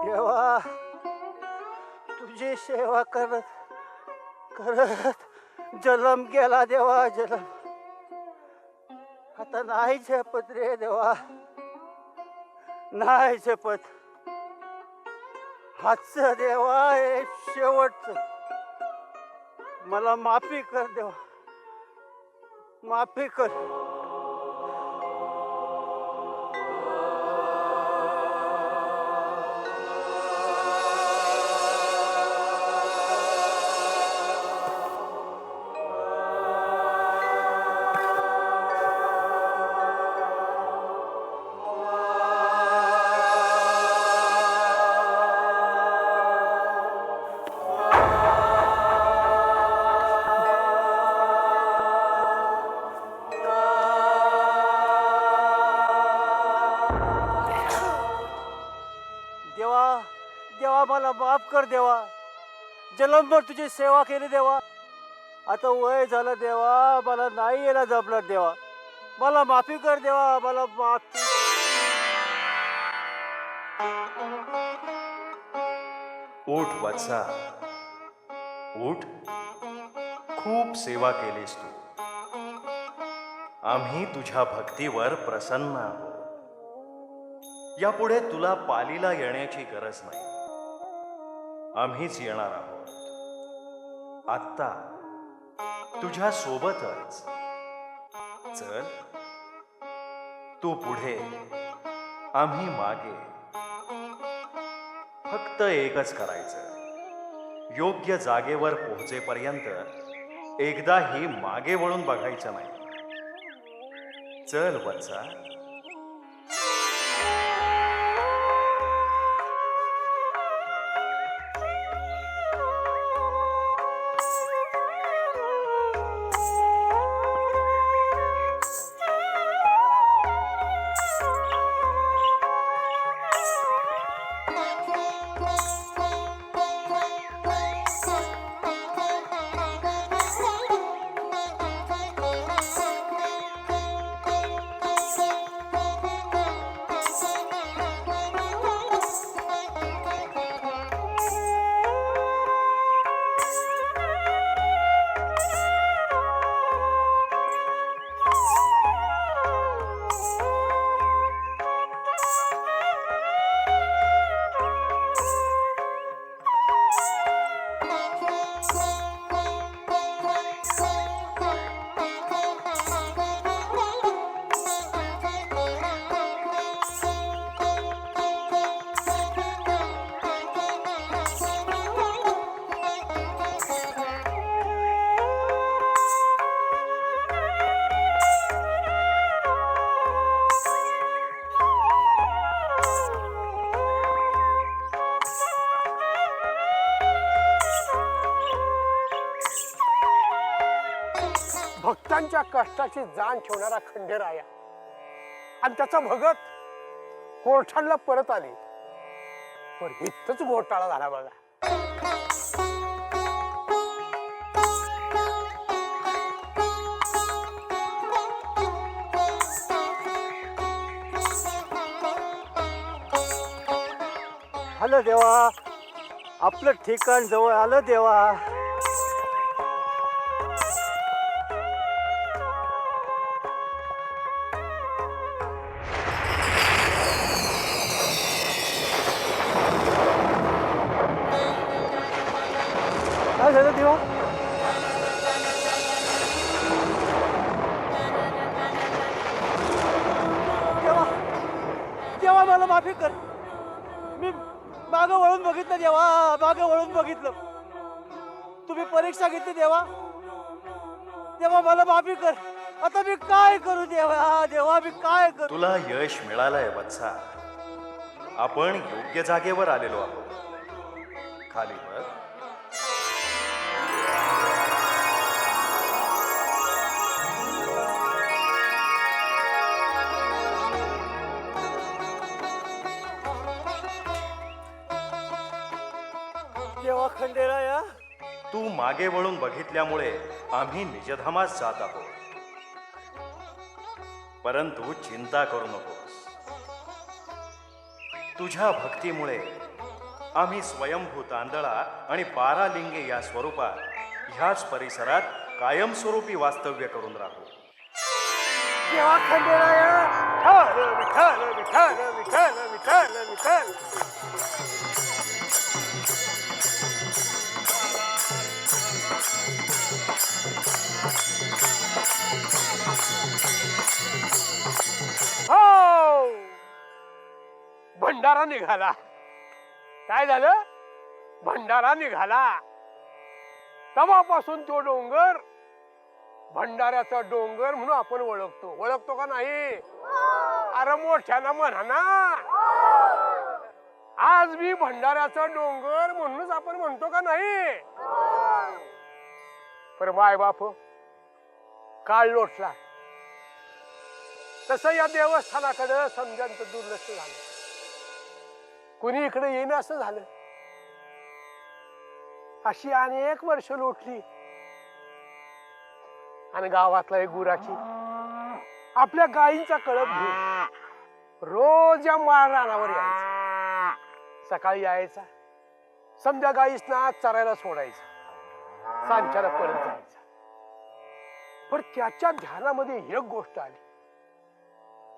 देवा, तुझी सेवा करत करत जलम केला देवा जलम. आता नाही झेपत रे देवा, नाही झेपत. हातचं देवा हे शेवटचं. मला माफी कर देवा, माफी कर. देवा देवा मला माफ कर देवा. जन्मभर तुझी सेवा केली देवा. आता वय झालं देवा, मला नाही यायला जमलं देवा. मला माफी कर देवा, मला माफी. उठ वत्सा, उठ. खूप सेवा केलीस तू. आम्ही तुझ्या भक्तीवर प्रसन्न आहोत. यापुढे तुला पालीला येण्याची गरज नाही, आम्हीच येणार आहोत. आत्ता तुझ्या सोबतच. चल, तू पुढे, आम्ही मागे. फक्त एकच करायचं, योग्य जागेवर पोहोचेपर्यंत एकदाही मागे वळून बघायचं नाही. चल वत्सा. भक्तांच्या कष्टाची जाण ठेवणारा खंडेराया आणि त्याचा भगत कोर्टाला परत आले. पण इथंच घोटाळा झाला बघा. आलं देवा, आपलं ठिकाण जवळ आलं देवा. काय झालं देवा? देवा देवा मला माफी कर. मी मागं वळून बघितलं देवा, मागं वळून बघितलं. तुम्ही परीक्षा घेतली देवा. देवा मला माफी कर. आता मी काय करू देवा, देवा मी काय करू. तुला यश मिळालंय वत्सा. आपण योग्य जागेवर आलेलो आहोत. खाली बघ. देवा खंडेराया, तू मागे वळून बघितल्यामुळे आम्ही निजधामास जात आहोत. परंतु चिंता करू नकोस. तुझ्या भक्तीमुळे आम्ही स्वयंभू तांदळा आणि 12 लिंगे या स्वरूपात ह्याच परिसरात कायमस्वरूपी वास्तव्य करून राहू. देवा खंडेराया विठ्ठल विठ्ठल विठ्ठल विठ्ठल विठ्ठल. हो भंडारा निघाला. काय झालं? भंडारा निघाला. तेव्हापासून तो डोंगर भंडाऱ्याचा डोंगर म्हणून आपण ओळखतो का नाही? अरे मोठ्यानं म्हणा ना. आज मी भंडाऱ्याचा डोंगर म्हणूनच आपण म्हणतो का नाही? पर माय बाप काळ लोटला. तसं या देवस्थानाकडे समजांचं दुर्लक्ष झालं. कुणी इकडे येणं असं झालं. अशी अनेक वर्ष लोटली आणि गावातला एक गुराखी आपल्या गायींचा कळप घेऊन रोज या रानावर यायचा. सकाळी यायचा, समजा गायीसना चरायला सोडायचा, सांच्याला परत जायचा. पण त्याच्या ध्यानामध्ये एक गोष्ट आली.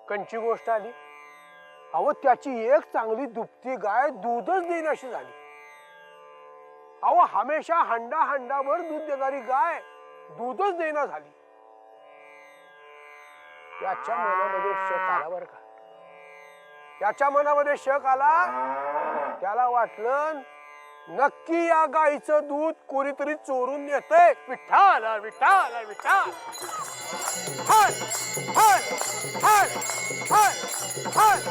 कंची गोष्ट आली. अहो त्याची एक चांगली दुभती गाय दूधच देण्याशी झाली. अहो हमेशा हंडाभर दूध देणारी गाय दूधच देणं झाली. याच्या मनामध्ये शक आला बरं का. याच्या मनामध्ये शक आला. त्याला वाटलं नक्की या गाईचं दूध कोणीतरी चोरून नेतंय. विठ्ठल विठ्ठल विठ्ठल. हल हल हल हल हल.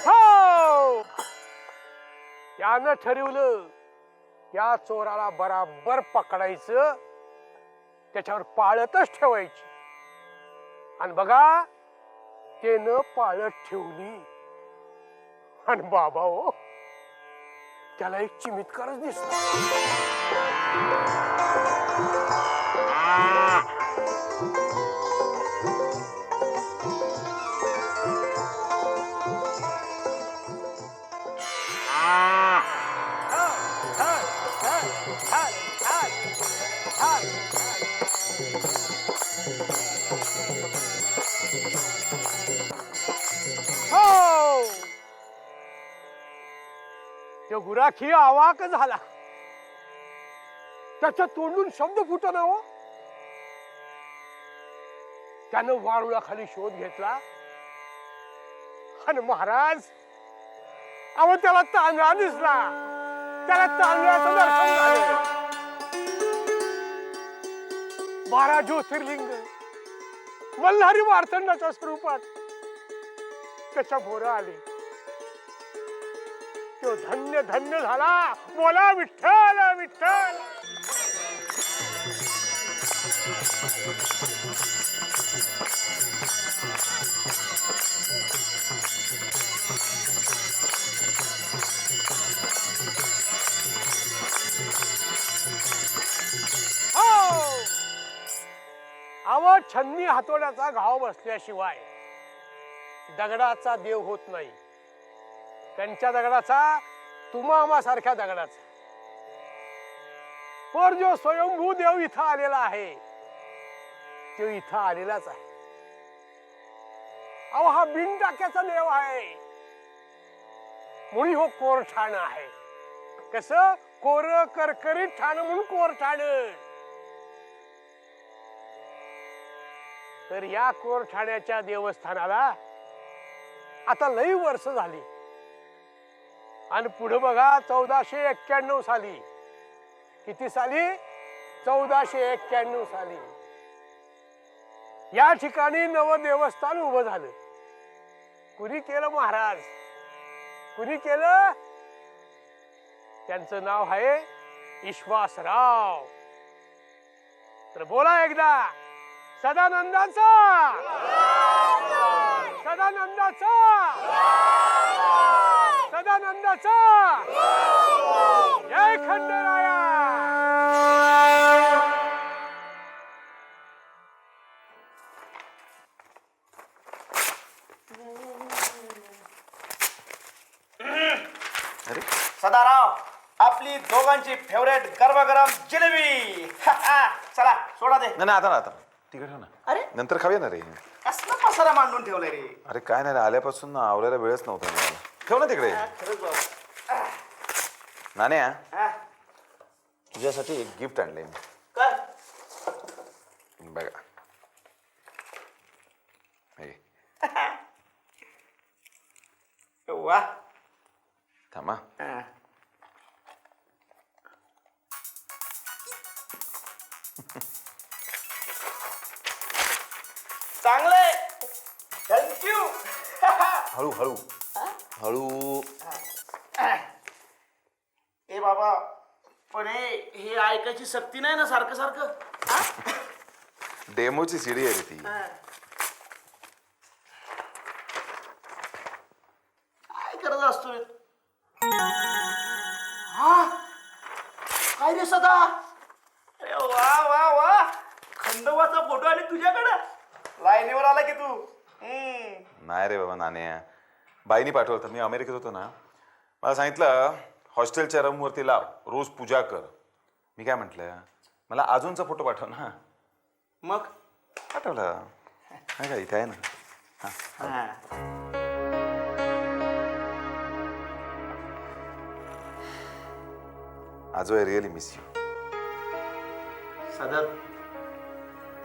हो यानं ठरवलं या चोराला बराबर पकडायचं, त्याच्यावर पाळतच ठेवायची. आणि बघा ते न पाळत ठेवली. आणि बाबा हो त्याला एक चमत्कारच दिसला. तो गुराखी अवाक झाला. त्याच्या तोंडून शब्द फुटना हो. त्यानं वारुळाखाली शोध घेतला आणि महाराज अहो त्याला तांदळा दिसला. त्याला तांदळाचं दर्शन झालं. 12 ज्योतिर्लिंग मल्हारी मार्तंडाच्या स्वरूपात त्याच्या भोरं आले. तो धन्य धन्य झाला. बोला विठ्ठल विठ्ठल. अव छन्नी हातोड्याचा घाव बसल्याशिवाय दगडाचा देव होत नाही. त्यांच्या दगडाचा तुमामा सारख्या दगडाचा. पर जो स्वयंभू देव इथं आलेला आहे तो इथं आलेलाच आहे. अहो हा बिन टाक्याचा देव आहे. मुळी हो कोर ठाण आहे. कसं कोर करकरीत ठाण म्हणून कोर ठाण. तर या कोरठाण्याच्या देवस्थानाला आता लई वर्ष झाली. आणि पुढे बघा 1491 साली. किती साली? 1491 साली या ठिकाणी नव देवस्थान उभं झालं. कुणी केलं महाराज? कुणी केलं? त्यांचं नाव आहे विश्वासराव. तर बोला एकदा सदानंदाचा. सदानंदाचा. सदानंदाचा. जय खंडेराया. अरे सदाराव आपली दोघांची फेवरेट गरमागरम जिलेबी चला सोडा दे. नाही नाही, आता तिकडे ठेव ना. अरे नंतर खाऊया ना रे. कसला पसारा मांडून ठेवलाय रे. अरे काय नाही रे, आल्यापासून ना आवरायला वेळच नव्हता मला. ठेव ना तिकडे. खरंच बाबा. नाण्या, हा, तुझ्यासाठी एक गिफ्ट आणलंय मी. कर. बघा हे. वा. थांबा. हा. चांगलंय. थँक्यू. हळू हळू हळू. ए बाबा पण हे ऐकायची सक्ती नाही ना सारखं सारखं. डेमोची सीडी आहे रे ती. काय करत असतो रे. हा काय रे सदा. अरे वा वा वा खंडोबाचा फोटो आणि तुझ्याकडं लाईनीवर आला की तू. नाही रे बाबा नाण्या, बाईनी पाठवलं होतं. मी अमेरिकेत होतो ना, मला सांगितलं हॉस्टेलच्या रूमवरती लाव, रोज पूजा कर. मी काय म्हटलं, मला अजूनचा फोटो पाठव ना. मग पाठवला. नाही का, इथे आहे ना. आजो आय रिअली मिस यू. सदा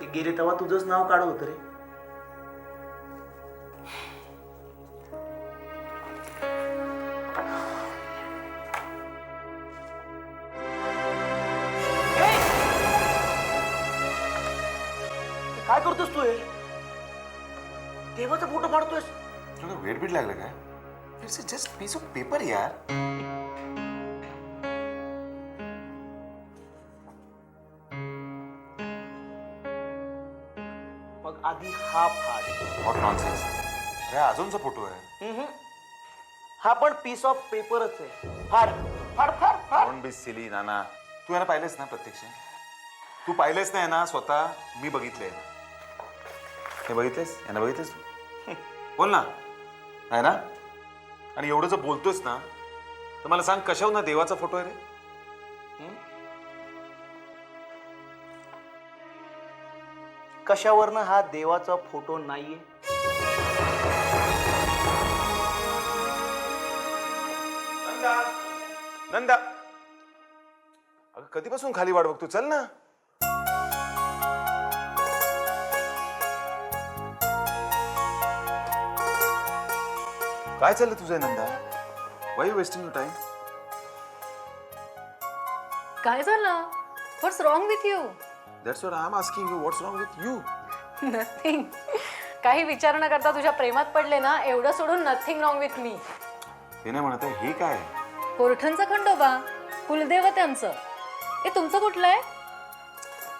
ते गेले तेव्हा तुझंच नाव काढत होतं रे. काय करतोस तू हे. देवाचा फोटो काढतोयस. तुला वेट बीट लागलं काय. It's just piece of paper यार. मग आधी हा फाड. What nonsense. अरे अजूनचा फोटो आहे. हा पण पीस ऑफ पेपरच आहे. फाड फाड फाड फाड. डोंट बी सिली नाना. तू यांना पाहिलंस ना प्रत्यक्ष. तू पाहिलंच नाही ना स्वतः. मी बघितलंय. हे बघितलेस, यांना बघितलेस तू. बोल ना. आहे ना. आणि एवढं जर बोलतोस ना, तर मला सांग कशावर ना देवाचा फोटो आहे रे. कशावरनं हा देवाचा फोटो नाहीये. नंदा, अगं कधीपासून खाली वाट बघतो. चल ना. काय चाललं तुझं Nanda. Why you wasting your time. काय झालं? What's wrong with you? That's what I am asking you. What's wrong with you. Nothing. काही विचार न करता तुझ्या प्रेमात पडले ना, एवढं सोडून नथिंग रॉंग विथ मी. ते नाही म्हणत आहे. हे काय. कोरठणचं खंडोबा, कुलदेवत्यांचं. हे तुमचं कुठलं आहे?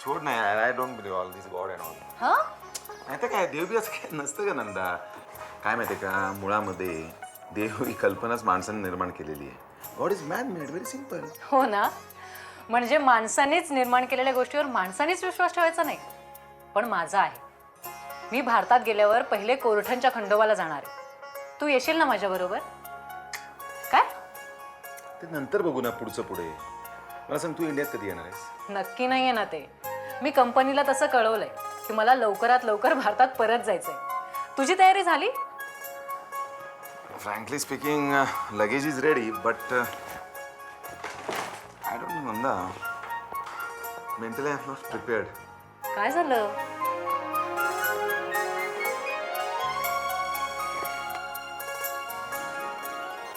छोड नाही. I don't believe all this God and all. हा, नाही तर काय, देव बी असं काय नसतं का नंदा. काय माहिती का, मुळामध्ये देव ही कल्पनाच माणसाने निर्माण केलेली आहे. God is man made. Very simple. हो ना. म्हणजे माणसानेच निर्माण केलेल्या गोष्टीवर माणसानेच विश्वास ठेवायचा नाही. पण माझा आहे. मी भारतात गेल्यावर पहिले कोरठणच्या खंडोबाला जाणार आहे. तू येशील ना माझ्या बरोबर? काय? ते नंतर बघू ना, पुढचं पुढे. मला सांग, तू इंडियात कधी येणार आहेस? नक्की नाही आहे ना ते. मी कंपनीला तसं कळवलंय की मला लवकरात लवकर भारतात परत जायचंय. तुझी तयारी झाली? Frankly speaking, luggage is ready, but I don't know Nanda. Mentally I am not prepared. काय झालं?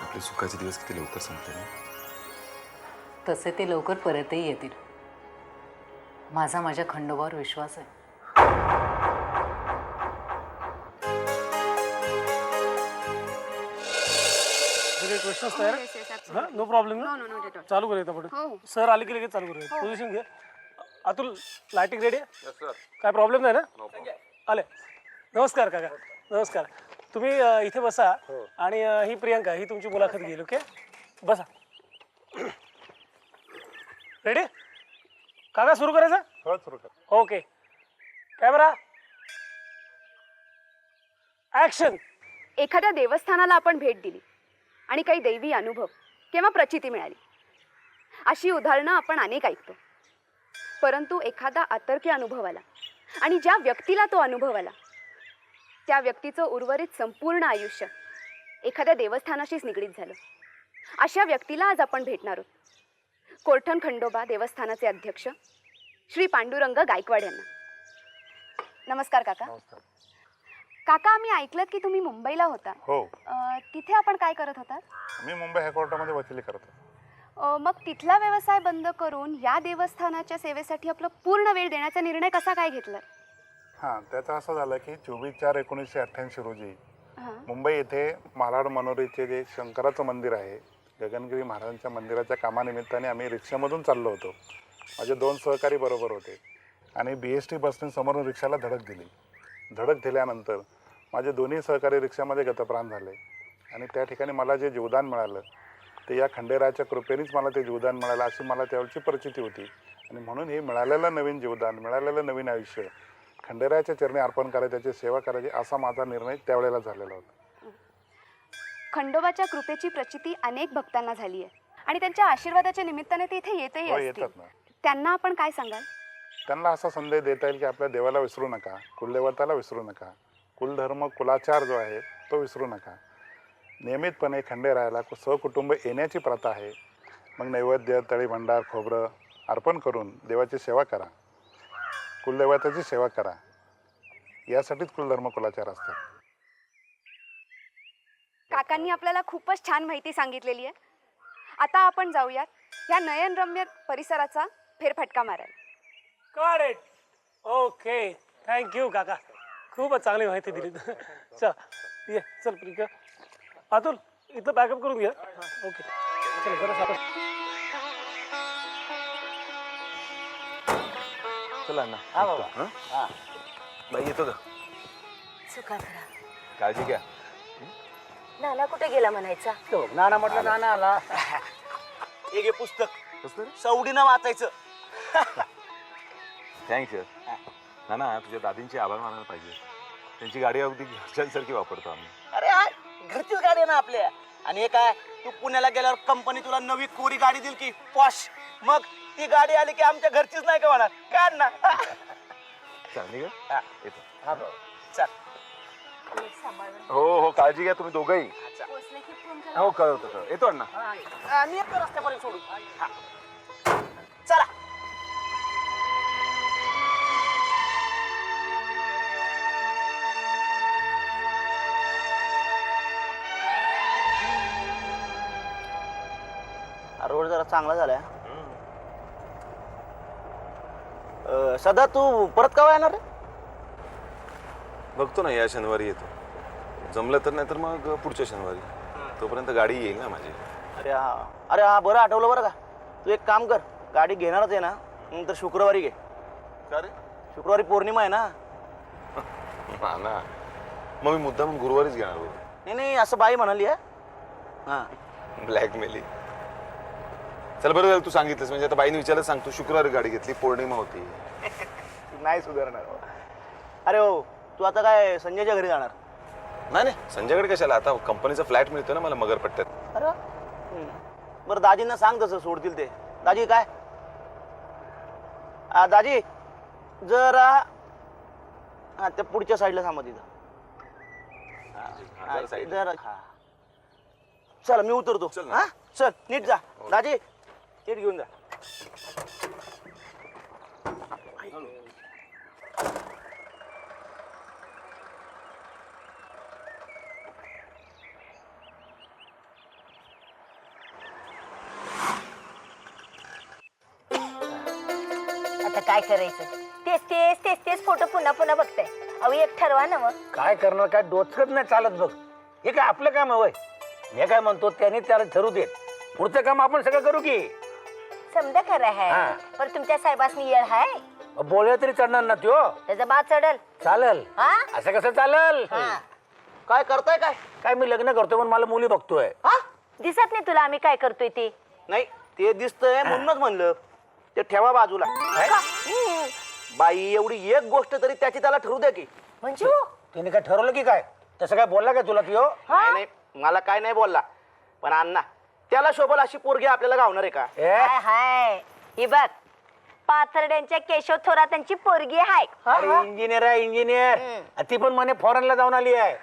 आपले सुखाचे दिवस किती लवकर संपले ना. तसे ते लवकर परतही येतील. माझा माझ्या खंडोबावर विश्वास आहे. क्वेश्चन्स तयार. हां, नो प्रॉब्लेम ना. चालू करूया आपण. सर आले की लगेच चालू करूया. पोझिशन घे. अतुल, लाइटिंग रेडी आहे? काय प्रॉब्लेम नाही ना. आले. नमस्कार काका. नमस्कार. तुम्ही इथे बसा. आणि ही प्रियंका, ही तुमची मुलाखत घेईल. ओके, बसा. रेडी काका, सुरू करायचं? हो, सुरू कर. Okay, camera action. एखाद्या देवस्थानाला आपण भेट दिली आणि काही दैवी अनुभव किंवा प्रचिती मिळाली. अशी उदाहरणं आपण अनेक ऐकतो. परंतु एखादा अतर्क्य अनुभव आला आणि ज्या व्यक्तीला तो अनुभव आला त्या व्यक्तीचं उर्वरित संपूर्ण आयुष्य एखाद्या देवस्थानाशीच निगडीत झालं. अशा व्यक्तीला आज आपण भेटणार आहोत. कोरठण खंडोबा देवस्थानाचे अध्यक्ष श्री पांडुरंग गायकवाड यांना. नमस्कार काका. काका, आम्ही ऐकलं की तुम्ही मुंबईला होता. हो, तिथे आपण काय करत होता? मी मुंबई हायकोर्टामध्ये वकिली करतो. मग तिथला व्यवसाय बंद करून या देवस्थानाच्या सेवेसाठी आपला पूर्ण वेळ देण्याचा निर्णय कसा काय घेतला? हां, त्याचं असं झालं की 24/4/1988 रोजी मुंबई येथे मालाड मनोरीचे जे शंकराचं मंदिर आहे, गगनगिरी महाराजांच्या मंदिराच्या कामानिमित्ताने आम्ही रिक्षामधून चाललो होतो. माझे 2 सहकारी बरोबर होते आणि BST बसने समोरून रिक्षाला धडक दिली. धडक दिल्यानंतर माझे दोन्ही सहकारी रिक्षामध्ये गतप्राण झाले आणि त्या ठिकाणी मला जे जीवदान मिळालं ते या खंडेरायाच्या कृपेनेच मला ते जीवदान मिळालं अशी मला त्यावेळची परिस्थिती होती. आणि म्हणून हे मिळालेलं नवीन जीवदान, मिळालेलं नवीन आयुष्य खंडेरायाच्या चरणी अर्पण करायचे, त्याची सेवा करायची असा माझा निर्णय त्यावेळेला झालेला होता. खंडोबाच्या कृपेची प्रचिती अनेक भक्तांना झाली आहे आणि त्यांच्या आशीर्वादाच्या निमित्ताने ते इथे येतही असतील. येतात ना. त्यांना आपण काय सांगाल? त्यांना असा संदेश देता येईल की आपल्या देवाला विसरू नका, कुलदेवताला विसरू नका, कुलधर्म कुलाचार जो आहे तो विसरू नका. नियमितपणे खंडेरायाला सहकुटुंब येण्याची प्रथा आहे. मग नैवेद्य, तळी भंडार, खोबरं अर्पण करून देवाची सेवा करा, कुलदेवताची सेवा करा. यासाठीच कुलधर्म कुलाचार असतात. काकांनी आपल्याला खूपच छान माहिती सांगितलेली आहे. आता आपण जाऊयात या नयनरम्य परिसराचा फेरफटका मारायला. करेक्ट. ओके, थँक्यू काका, खूपच चांगली माहिती दिली. चल ये, चल प्रिका. अतुल, इथं बॅकअप करून घ्या. ओके, चल जरा सापड. चला ना. बाई येतो का? चुका करा. काळजी घ्या. नाना कुठे गेला म्हणायचा? नाना म्हटलं नाना आला. हे घे पुस्तक, सवडीनं वाचायचं. थँक्स ना ना, तुझ्या दादींचे आभार मानायला पाहिजे. त्यांची गाडी अगदी घरच्यांसारखी वापरतो आम्ही. अरे हा घरचीच गाडी आहे ना आपल्या. आणि हे काय, तू पुण्याला गेल्यावर कंपनी तुला नवी कोरी गाडी दिली की पॉश, मग ती गाडी आली की आमच्या घरचीच नाही का होणार? काढ ना. चालेल का? येतो. चल. हो हो, काळजी घ्या तुम्ही दोघंही. हो, कळवतो. येतो अण्णा. मी येतो रस्त्यापर्यंत सोडून. चला. रोड जरा चांगला झालाय. सदा तू परत केव्हा येणार रे? बघतो ना, या शनिवारी येतो. जमलं तर, नाही तर मग पुढच्या शनिवारी. तोपर्यंत गाडी येईल ना माझी. अरे हा बरं आठवलं बरं का. तू एक काम कर, गाडी घेणारच आहे ना, नंतर शुक्रवारी घे. का रे? शुक्रवारी पौर्णिमा आहे ना. ना मग मी मुद्दाम गुरुवारीच घेणार होतो. नाही, असं बाई म्हणाली आहे. हा, ब्लॅकमेलिंग. चल बरं झालं तू सांगितलंस, म्हणजे आता बाईने विचारलं सांगतो. शुक्रवारी गाडी घेतली, पौर्णिमा होती. नाही सुधारणार. अरे हो, तू आता काय संजयच्या घरी जाणार? नाही नाही, संजयकडे कशाला, आता कंपनीचा फ्लॅट मिळतो ना मला मगरपट्ट्यात. अरे बरं, दाजींना सांग तसं सोडतील ते. दाजी काय, दाजी जरा हा त्या पुढच्या साईडला थांबा तिथं. चल मी उतरतो. हा चल, नीट जा दाजी, नीट घेऊन जा. आता काय करायचं? तेच फोटो पुन्हा पुन्हा बघताय. अहो एक ठरवा ना मग. काय करणार, काय डोचकत नाही चालत बघ. हे काय आपलं काम आहे? मी काय म्हणतो, त्यांनी त्याला ठरू देत. पुढचं काम आपण सगळं करू की. समजा खरं आहे, पण तुमच्या साहेबांनी येळ हाय. बोलले तरी चढणार ना त्यो. त्याचा बा चढल. चालेल. हा असं कसं चालेल? काय करताय? काय मी लग्न करतोय पण मला मुली बघतोय. हा दिसत नाही तुला आम्ही काय करतोय ते? नाही, ते दिसतंय म्हणूनच म्हणलं ते ठेवा बाजूला. बाई एवढी एक गोष्ट तरी त्याची त्याला ठरवू द्या की. म्हणजे तिने काय ठरवलं की काय? तसं काय बोलला काय तुला त्यो? नाही, मला काय नाही बोलला, पण अण्णा त्याला शोभल अशी पोरगी आपल्याला गावणार आहे का? हाय हाय ही बघ पाथर्ड्यांच्या केशव थोरातांची पोरगी आहे. इंजिनियर आहे इंजिनियर. ती पण म्हणे फॉरेनला जाऊन आली आहे.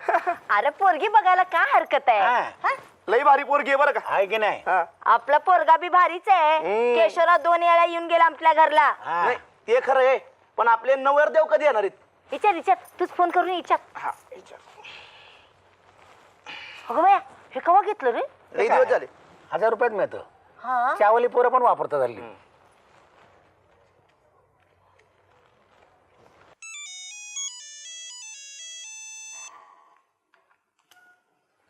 अरे पोरगी बघायला काय हरकत आहे? हा? लई भारी पोरगी आहे बरं का? आहे की नाही? आपला पोरगा बी भारीच आहे. केशवराव 2 वेळा येऊन गेला आपल्या घरला. नाही, ते खरं आहे, पण आपले नवरदेव कधी येणार आहेत? विचार तूच फोन करून विचार. हा, विचार. अगं बाया हे केव्हा घेतलं रे? लई दिवस झाले. 1000 रुपयात मिळतं. हा चावली पोरं पण वापरतात हल्ली.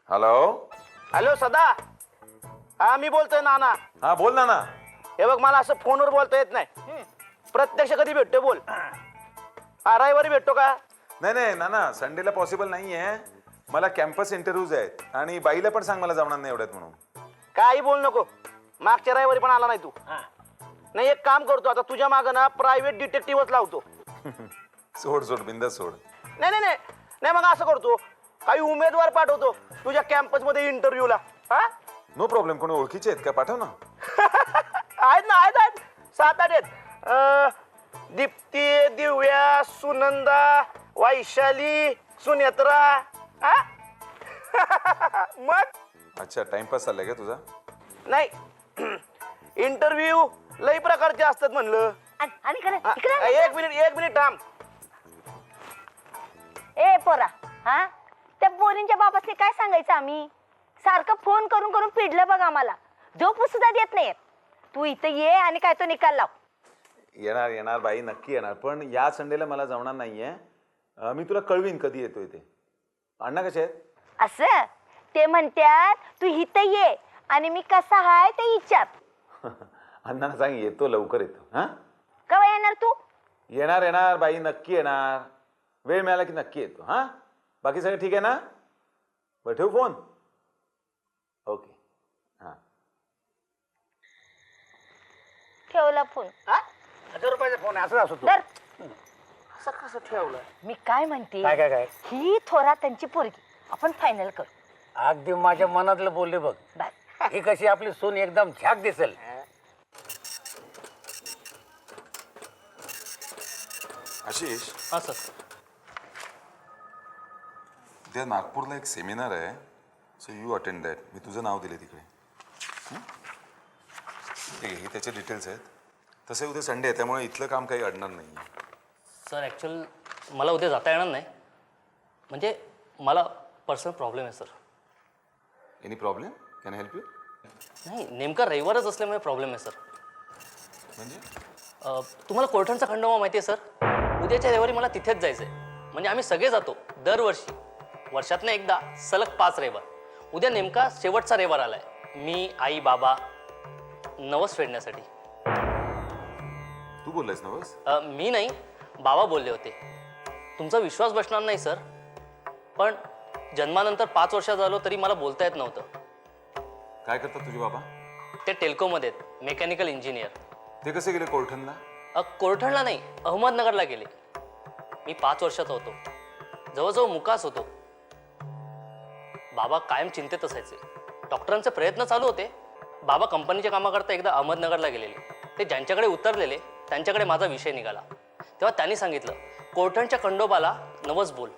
हॅलो. हॅलो सदा. हा मी बोलतोय नाना. हा बोल ना. हे बघ मला असं फोनवर बोलता येत नाही. प्रत्यक्ष कधी भेटतो बोल. हा रविवारी भेटतो का? नाही ना संडेला पॉसिबल नाही आहे. मला कॅम्पस इंटरव्ह्यूज आहेत आणि बाईला पण सांग मला जमणार नाही एवढ्यात म्हणून. काही बोल नको. मागच्या रविवारी पण आला नाही तू. नाही एक काम करतो आता तुझ्या मागं ना प्रायव्हेट डिटेक्टिव्हच लावतो. सोड बिंदास सोड. नाही मग असं करतो काही उमेदवार पाठवतो तुझ्या कॅम्पस मध्ये इंटरव्ह्यूला. हा नो प्रॉब्लेम. कोणी ओळखीचे आहेत का? पाठव ना. आहेत ना आहेत 7-8 आहेत. दीप्ती, दिव्या, सुनंदा, वैशाली, सुनेत्रा. हा? मग अच्छा टाइमपास चाललाय का तुझा? नाही इंटरव्ह्यू लई प्रकारचे असतात म्हणलं. आणि इकडे एक मिनिट थांब. ए पोरा हा त्या पोरींच्या बाबासने काय सांगायचं आम्ही? सारखं फोन करून करून पिडलं बघ आम्हाला. झोप सुद्धा देत नाही. तू इथं ये आणि काय तो निकाल लाव. येणार बाई नक्की येणार. पण या संडेला मला जमणार नाहीये. मी तुला कळवीन कधी येतोय ते. अण्णा कसे आहेत? असं ते म्हणतात तू इथं ये आणि मी कसा हाय ते विचार. अण्णांना सांग येतो लवकर येतो. हा केव्हा येणार तू? येणार बाई नक्की येणार. वेळ मिळाला की नक्की येतो. हा बाकी सगळं ठीक आहे ना? बरं ठेवू फोन. ओके. हा ठेवला फोन. 1000 रुपयाचा फोन असं असतो. धर. असं कसं ठेवलं? मी काय म्हणते काय ही थोरातांची पोरगी आपण फायनल करू. अगदी माझ्या मनातलं बोलले बघ. बस ही कशी आपली सून एकदम झाक दिसेल. आशिष. हा सर. उद्या नागपूरला एक सेमिनार आहे. So you attend that. मी तुझं नाव दिले तिकडे. ठीक आहे. हे त्याचे डिटेल्स आहेत. तसे उद्या संडे आहे त्यामुळे इथलं काम काही अडणार नाही. सर ॲक्च्युअल मला उद्या जाता येणार नाही. म्हणजे मला पर्सनल प्रॉब्लेम आहे sir. Any problem? Can help you? नाही नेमका रविवारच असल्यामुळे प्रॉब्लेम आहे सर. म्हणजे तुम्हाला कोर्टांचा खंडोबा माहिती आहे सर? उद्याच्या रविवारी मला तिथेच जायचं आहे. म्हणजे आम्ही सगळे जातो दरवर्षी. वर्षातनं एकदा सलग 5 रविवार. उद्या नेमका शेवटचा रविवार आलाय. मी आई बाबा नवस फेडण्यासाठी. तू बोललायस नवस? मी नाही बाबा बोलले होते. तुमचा विश्वास बसणार नाही सर पण जन्मानंतर 5 वर्षात झालो तरी मला बोलता येत नव्हतं. काय करतात तुझे बाबा? ते टेल्कोमध्ये आहेत मेकॅनिकल इंजिनियर. ते कसे गेले कोर्टनला? कोर्ठणला नाही अहमदनगरला गेले. मी 5 वर्षाचा होतो. जवळजवळ मुकास होतो. बाबा कायम चिंतेत असायचे. डॉक्टरांचे प्रयत्न चालू होते. बाबा कंपनीच्या कामाकरता एकदा अहमदनगरला गेलेले. ते ज्यांच्याकडे उतरलेले त्यांच्याकडे माझा विषय निघाला. तेव्हा त्यांनी सांगितलं कोर्ठणच्या खंडोबाला नवस बोल.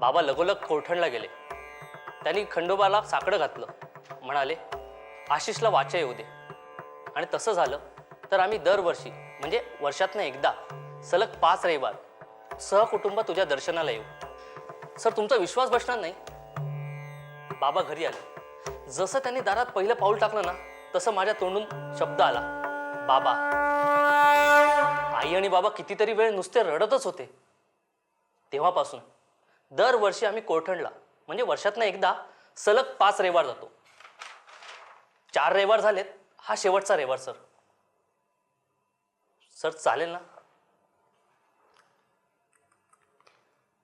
बाबा लगोलग कोर्ठणला गेले. त्यांनी खंडोबाला साकडं घातलं. म्हणाले आशिषला वाचा येऊ दे. आणि तसं झालं तर आम्ही दरवर्षी म्हणजे वर्षातनं एकदा सलग 5 रविवार सहकुटुंब तुझ्या दर्शनाला येऊ. सर तुमचा विश्वास बसणार नाही. बाबा घरी आले. जसं त्यांनी दारात पहिलं पाऊल टाकलं ना तसं माझ्या तोंडून शब्द आला बाबा. आई आणि बाबा कितीतरी वेळ नुसते रडतच होते. तेव्हापासून दरवर्षी आम्ही कोर्ठणला म्हणजे वर्षातनं एकदा सलग 5 रविवार जातो. 4 रविवार झालेत. हा शेवटचा रविवार सर. सर चालेल ना?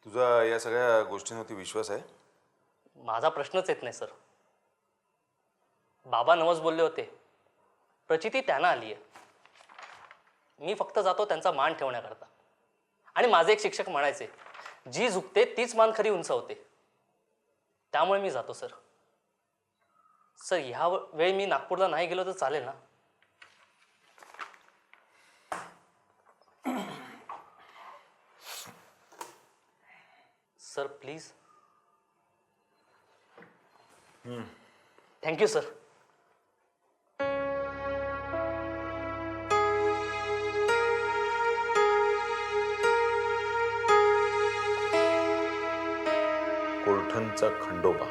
तुझा या सगळ्या गोष्टींवरती विश्वास आहे? माझा प्रश्नच येत नाही सर. बाबा नवस बोलले होते. प्रचिती त्यांना आली आहे. मी फक्त जातो त्यांचा मान ठेवण्याकरता. आणि माझे एक शिक्षक म्हणायचे जी झुकते तीच मान खरी उंचावते. त्यामुळे मी जातो सर. सर ह्या वेळी मी नागपूरला नाही गेलो तर चालेल ना? Sir please. Thank you sir. कोलठणचा खंडोबा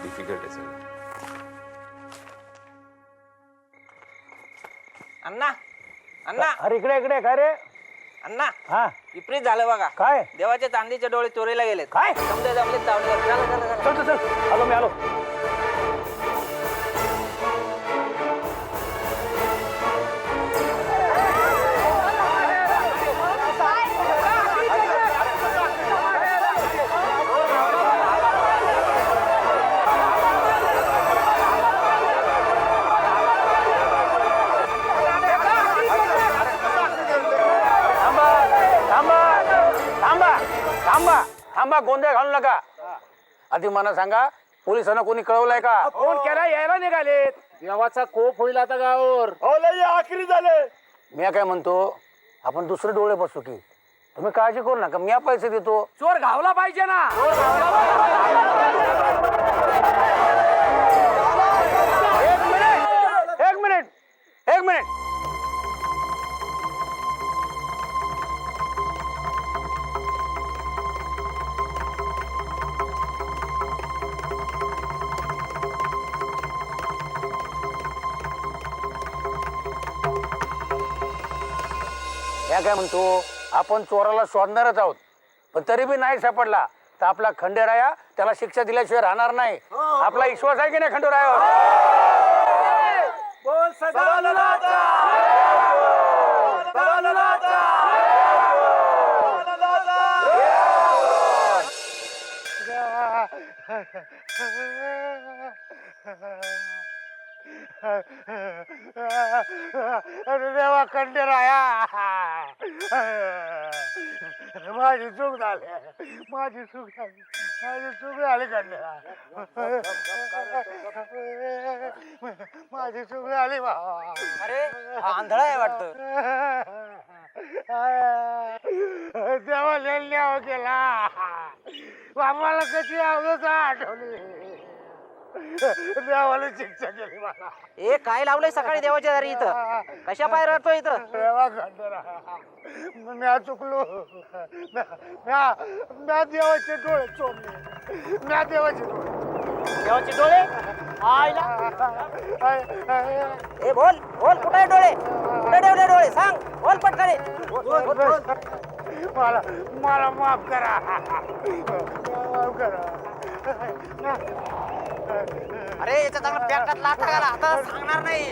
डिफिकल्ट आहे सर. अण्णा अण्णा अरे इकडे इकडे काय रे? अण्णा हा विपरीत झालं बघा. काय देवाचे चांदीचे डोळे चोरीला गेलेत. काय? समजे जमले चावले. चल चल चल आलो मी आलो. थांबा गोंधळ घालू नका. आधी मला सांगा पोलिसांना कोणी कळवलंय का? फोन केला यायला निघालेत. देवाचा कोप होईल आता गावावर. आखरी झाले. मी काय म्हणतो आपण दुसरे डोळे बसू की. तुम्ही काळजी करू नका मी पैसे देतो. चोर घावला पाहिजे ना. एक मिनिट या काय म्हणतो आपण चोराला शोधणारच आहोत पण तरी बी नाही सापडला तर आपला खंडेराया त्याला शिक्षा दिल्याशिवाय राहणार नाही. आपला विश्वास आहे की नाही खंडेरायावर? बोल अरे देवा खंडेराया माझी चूक झाली खंडेराया माझी चूक झाली बाबा. अरे आंधळा आहे वाटतं. देवा न्याव केला बाबाला कशी आवडत आठवली. देवाला शिक्षा केली मला. ए काय लावलंय सकाळी देवाच्या दारी इथं? कशा पाय रडतो इथं? देवा खंडेराया म्या चुकलो. म्या देवाचे डोळे चोरले. म्या देवाचे डोळे ए बोल बोल कुठे आहे डोळे? कुठे ठेवले डोळे? सांग बोल पटकन. मला माफ करा. माफ करा. अरे याच्या चांगला पॅकेट लाथा घाला. आता सांगणार नाही.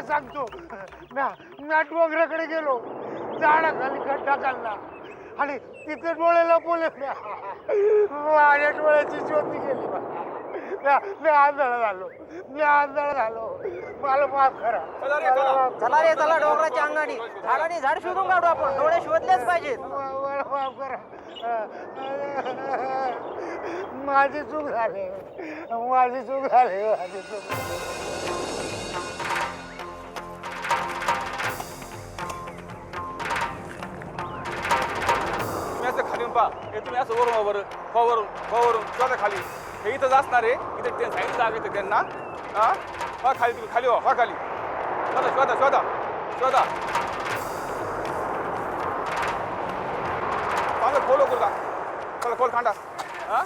सांगतो म्या डोंगराकडे गेलो झाडाखाली खड्डा काढला आणि तिथे डोळ्याला बोले माझ्या डोळ्याची ज्योती गेली. मी आंधळ झालो. मला माफ करा. चला रे चला डोंगराच्या अंगाने झाडाने झाड शोधून काढू आपण. डोळे शोधलेच पाहिजेत. मला माफ करा. माझी चूक झाली. तुम्ही असं खाली पहा. हे तुम्ही असं वरून स्वतः खाली. हे इथंच असणार आहे. इथे ते सांगितलं जागे त्यांना. हा खाली तुम्ही खाली व्हा खाली. शोधा चांगलं खोलो करू का? खोल खांडा. हा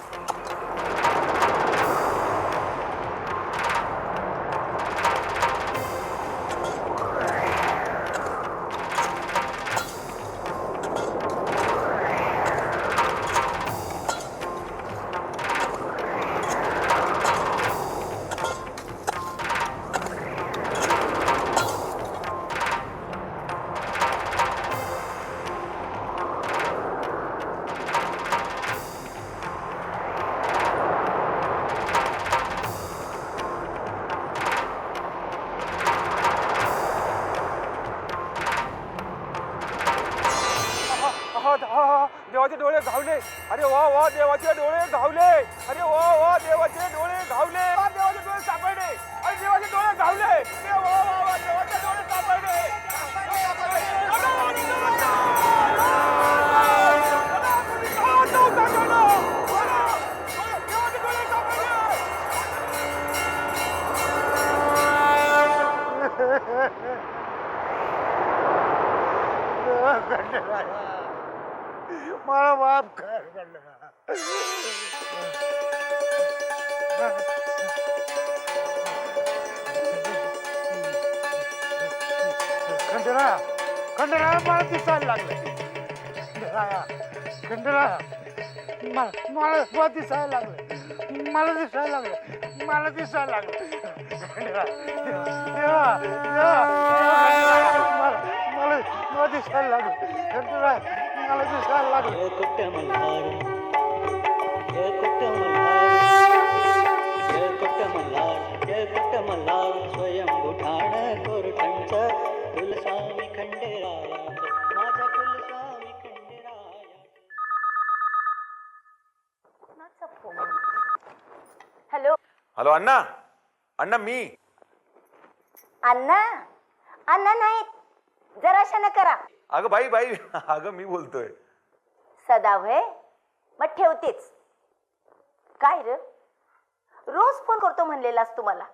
सापडले. अरे वा वा देवाचे डोळे घावले. अरे वा वा देवाचे डोळे घावले. देवाचे डोळे सापडले. अरे देवाचे डोळे घावले. वा वा वा देवाचे डोळे सापडले. मला माफ कर खंडरा खंडरा मला दिसायला लागलं. खंडरा मला दिसायला लागलं. मला दिसायला लागलं. मला दिसायला लागलं. खंडरा देवा देवा मला दिसायला लागलं. खंडरा मला दिसायला लागलं. हॅलो हॅलो अण्णा. अण्णा मी. अण्णा अण्णा नाही जराशा न करा. अगं बाई बाई अगं मी बोलतोय. सदा व्हय मग ठेवतेच. काय र रोज फोन करतो म्हणलेलास तुम्हाला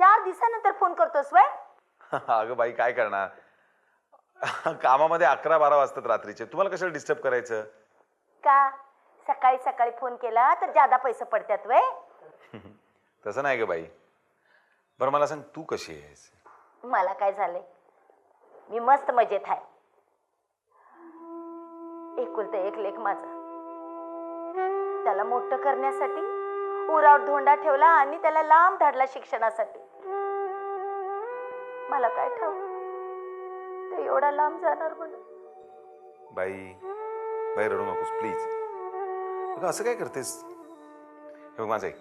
4 दिवसानंतर फोन करतोस वय. अगं बाई काय करणार, कामामध्ये 11-12 वाजतात रात्रीचे. तुम्हाला कशाला डिस्टर्ब करायचं. का सकाळी सकाळी फोन केला तर ज्यादा पैसे पडतात वय. तसं नाही ग बाई. बरं मला सांग तू कशी आहेस. मला काय झालंय मी मस्त मजेत आहे. एकुलता एक लेख माझा, त्याला मोठं करण्यासाठी उरावर धोंडा ठेवला आणि त्याला लांब धाडला शिक्षणासाठी. मला काय ठाऊ ते एवढा लांब जाणार म्हणून. बाई बाई रडू नकोस प्लीज. अगं असं काय करतेस. हे बघ माझं ऐक,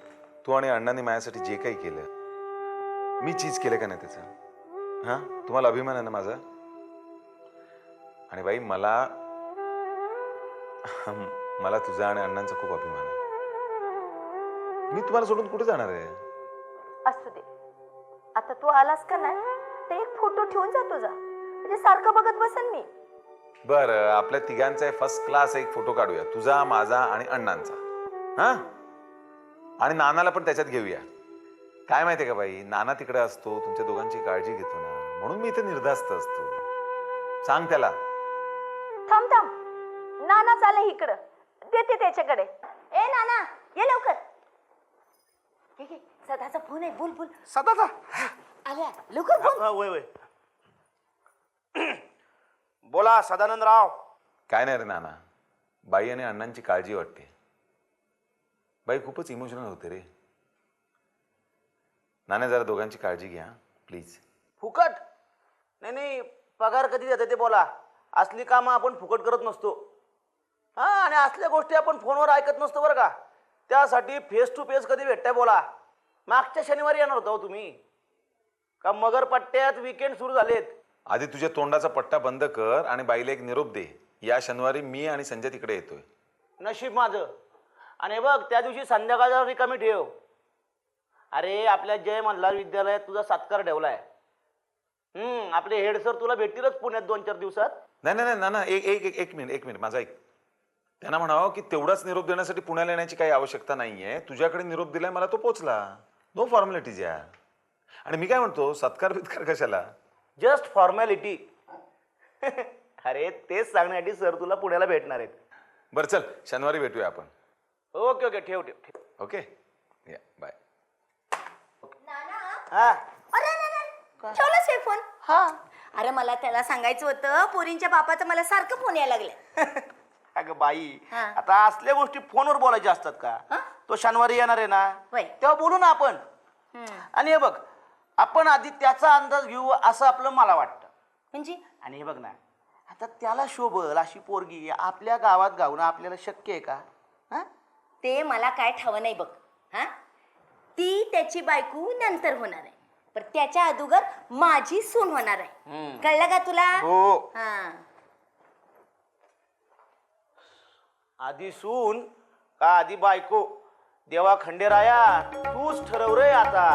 तू आणि अण्णांनी माझ्यासाठी जे काही केलं मी चीज केलं का नाही त्याचं. हां तुम्हाला अभिमान आहे ना माझा. आणि बाई मला मला तुझा आणि अण्णांचा खूप अभिमान आहे. मी तुम्हाला सोडून कुठे जाणार आहे. असू दे आता तू आलास का नाही तर एक फोटो ठेवून जा तुझा, म्हणजे सारखं बघत बसेन मी. बरं आपल्या तिघांचा फर्स्ट क्लास एक फोटो काढूया, तुझा माझा आणि अण्णांचा. हां आणि नानाला पण त्याच्यात घेऊया. काय माहितीये का बाई, नाना तिकडे असतो, तुमच्या दोघांची काळजी घेतो ना, म्हणून मी इथे निर्धास्त असतो. सांग त्याला. थांब थांब नाना चाले इकडं, देते त्याच्याकडे. ए नाना ये लवकर. हे घे, सदाचा फोन आहे, बोल बोल. सदाचा आल्या लवकर बोल. वय वय बोला सदानंदराव. काय नाही रे नाना, बाई आणि अण्णांची काळजी वाटते. बाई खूपच इमोशनल होते रे. नाना जरा दोघांची काळजी घ्या प्लीज. फुकट नाही नाही, पगार कधी देते ते बोला. असली कामं आपण फुकट करत नसतो. हा आणि असल्या गोष्टी आपण फोनवर ऐकत नसतो बरं का. त्यासाठी फेस टू फेस कधी भेटताय बोला. मागच्या शनिवारी येणार होता तुम्ही का. मगर पट्ट्यात वीकेंड सुरू झालेत. आधी तुझ्या तोंडाचा पट्टा बंद कर आणि बाईला एक निरोप दे. या शनिवारी मी आणि संजय तिकडे येतोय. नशीब माझं. आणि बघ त्या दिवशी संध्याकाळचा रिकामी ठेव. अरे आपल्या जय मल्हार विद्यालयात तुझा सत्कार ठेवलाय. आपले हेड सर तुला भेटतीलच पुण्यात 2-4 दिवसात. नाही नाही नाही नाना एक मिनिट माझा ऐक. त्यांना म्हणावं की तेवढाच निरोप देण्यासाठी पुण्याला येण्याची काही आवश्यकता नाहीये. तुझ्याकडे निरोप दिलाय, मला तो पोचला. नो फॉर्मॅलिटीज या. आणि मी काय म्हणतो, सत्कार बित्कार कशाला. Just formality. अरे तेच सांगण्यासाठी सर तुला पुण्याला भेटणार आहेत. बरं चल शनिवारी भेटूया आपण. ओके ओके ठेव ठेव ठेव. ओके या बाय. हा ठेवलास हे फोन. हा अरे मला त्याला सांगायचं होतं, पोरींच्या बापाचं मला सारखं फोन यायला लागले. अगं बाई आता असल्या गोष्टी फोनवर बोलायच्या असतात का. तो शनिवारी येणार आहे ना, तेव्हा बोलू ना आपण. आणि हे बघ आपण आधी त्याचा अंदाज घेऊ असं आपलं मला वाटतं. म्हणजे आणि हे बघ ना, आता त्याला शोभल अशी पोरगी आपल्या गावात गावणं आपल्याला शक्य आहे का. ते मला काय ठावं नाही बघ. हा ती त्याची बायको नंतर होणार आहे, पण त्याच्या अगोदर माझी सून होणार आहे. कळलं का तुला. हो. हा आधी सून का आधी बायको? देवा खंडेराया तूच ठरव रे आता.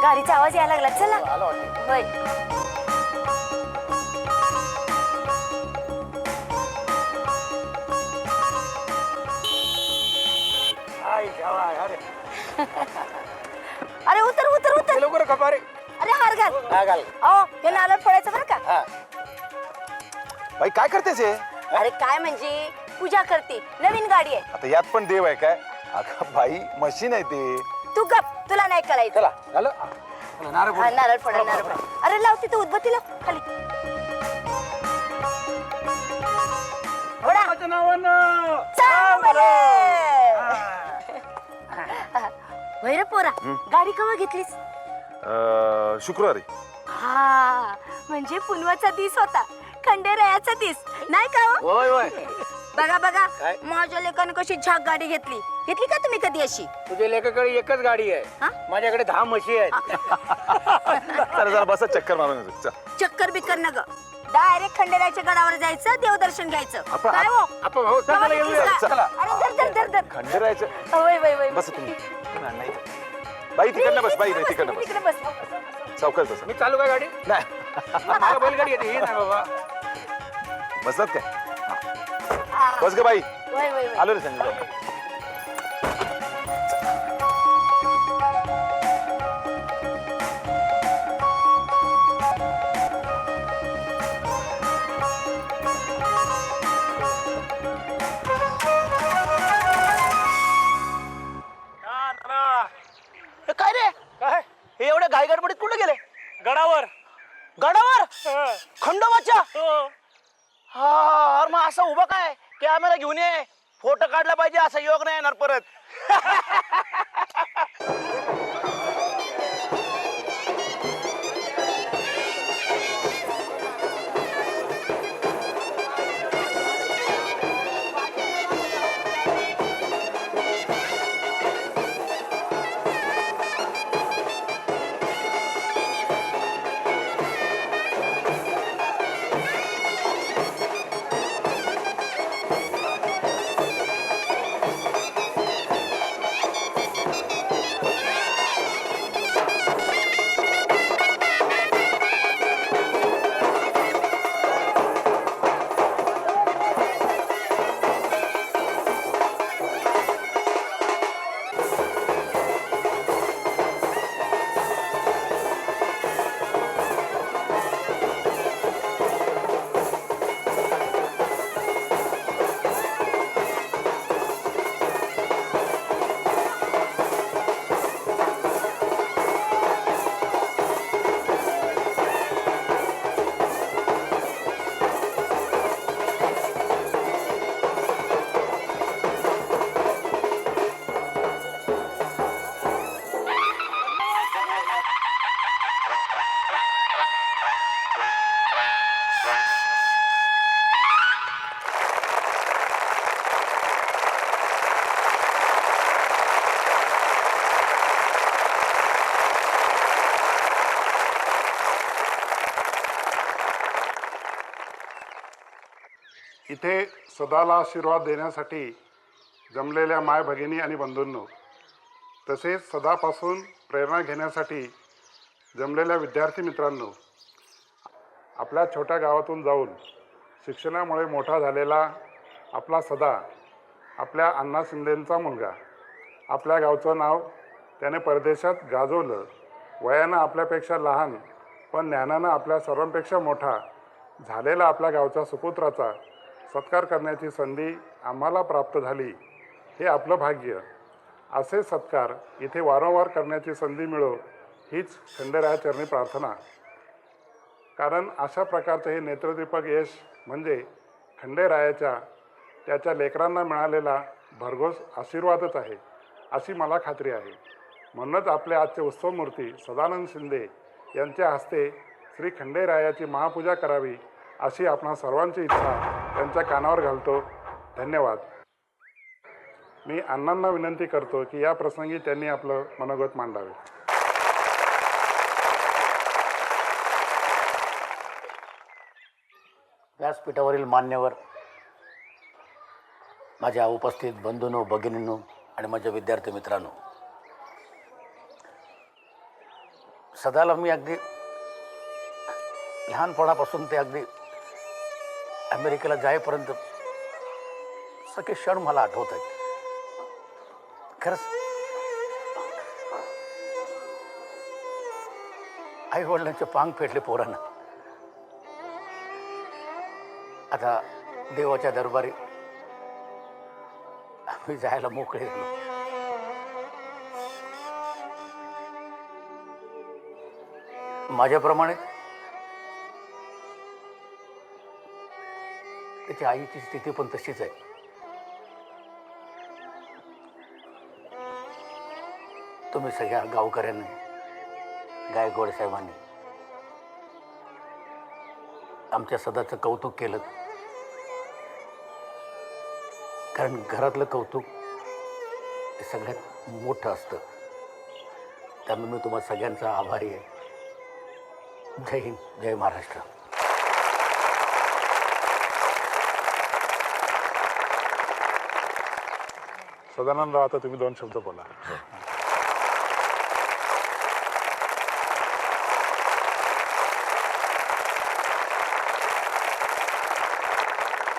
गाडीचा आवाज यायला लागला. चला होय. अरे उतर उतर उतर लवकर खपा रे. अरे हार घाल. हा घाल. अहो हे नाल्यात पडायचं बरं का. बाई काय करतेस हे? अरे काय म्हणजे पूजा करते. नवीन गाडी आहे. आता यात पण देव आहे काय? अगं बाई मशीन आहे ते. तू गप, तुला नाही कळायचं. चला झालं. नारळ हा, नारळ पडा नारळ पडा. अरे लाव तिथं उदबत्ती लाव खाली. वडा. चांगलं. होय रे पोरा, गाडी केव्हा घेतलीस? शुक्रवारी. हा म्हणजे पुनवाचा दिस होता, खंडेरायाचा दिस नाही का हो? होय होय. बघा बघा काय? माझ्या लेकाने कशी झाक गाडी घेतली. घेतली का तुम्ही कधी अशी? तुझ्या लेकाकडे एकच गाडी आहे, हा? माझ्याकडे 10 म्हशी आहेत. चला चला बसा चक्कर मारून येतो. चल. चक्कर बिक्कर न ग, डायरेक्ट खंडेरायाच्या गडावर जायचं, देवदर्शन घ्यायचं. आपण- काय हो? आपण हो केव्हा चला घेतलीस येऊया. का? चला. अरे धर धर धर धर. खंडेरायचं. वय वय वय. बस तुम्ही. नाही. बाई तिकडनं बस. बाई तिकडनं बस. तिकडे बस. चौकात बस. मी चालू का गाडी? नाही. मला बैलगाडी येते. हे नाही बाबा. बसलात काय? बस ग बाई. वय वय वय. आलो रे संजय. काय रे? काय? हे एवढ्या घाई गडबडीत कुठे गेले? गडावर. गडावर हं. खंडोबाच्या. हो. हा अरे मग असं उभं काय? कॅमेरा घेऊन ये, फोटो काढला पाहिजे. असा योग नाही येणार परत. इथे सदाला आशीर्वाद देण्यासाठी जमलेल्या माय भगिनी आणि बंधूंनो, तसेच सदापासून प्रेरणा घेण्यासाठी जमलेल्या विद्यार्थी मित्रांनो, आपल्या छोट्या गावातून जाऊन शिक्षणामुळे मोठा झालेला आपला सदा, आपल्या अण्णा शिंदेंचा मुलगा, आपल्या गावचं नाव त्याने परदेशात गाजवलं. वयानं आपल्यापेक्षा लहान पण ज्ञानानं आपल्या सर्वांपेक्षा मोठा झालेला आपल्या गावच्या सुपुत्राचा सत्कार करण्याची संधी आम्हाला प्राप्त झाली, हे आपलं भाग्य. असे सत्कार इथे वारंवार करण्याची संधी मिळो हीच खंडेरायाचरणी प्रार्थना. कारण अशा प्रकारचे हे नेत्रदीपक यश म्हणजे खंडेरायाच्या त्याच्या लेकरांना मिळालेला भरघोस आशीर्वादच आहे अशी मला खात्री आहे. म्हणूनच आपले आजचे उत्सवमूर्ती सदानंद शिंदे यांच्या हस्ते श्री खंडेरायाची महापूजा करावी अशी आपणा सर्वांची इच्छा त्यांच्या कानावर घालतो. धन्यवाद. मी अण्णांना विनंती करतो की या प्रसंगी त्यांनी आपलं मनोगत मांडावे. व्यासपीठावरील मान्यवर, माझ्या उपस्थित बंधूंनो, भगिनींनो आणि माझ्या विद्यार्थी मित्रांनो, सदाला मी अगदी लहानपणापासून ते अगदी अमेरिकेला जाईपर्यंत सगळे क्षण मला आठवत आहेत. खरंच आई वडिलांचे पांग फेडले पोरांना. आता देवाच्या दरबारी आम्ही जायला मोकळे झालो. माझ्याप्रमाणे त्याच्या आईची स्थिती पण तशीच आहे. तुम्ही सगळ्या गावकऱ्यांनी, गायकवाड साहेबांनी आमच्या सदाचं कौतुक केलं, कारण घरातलं कौतुक हे सगळ्यात मोठं असतं. त्यामुळे मी तुम्हा सगळ्यांचा आभारी आहे. जय हिंद, जय महाराष्ट्र. सदानंदराव, आता तुम्ही 2 शब्द बोला.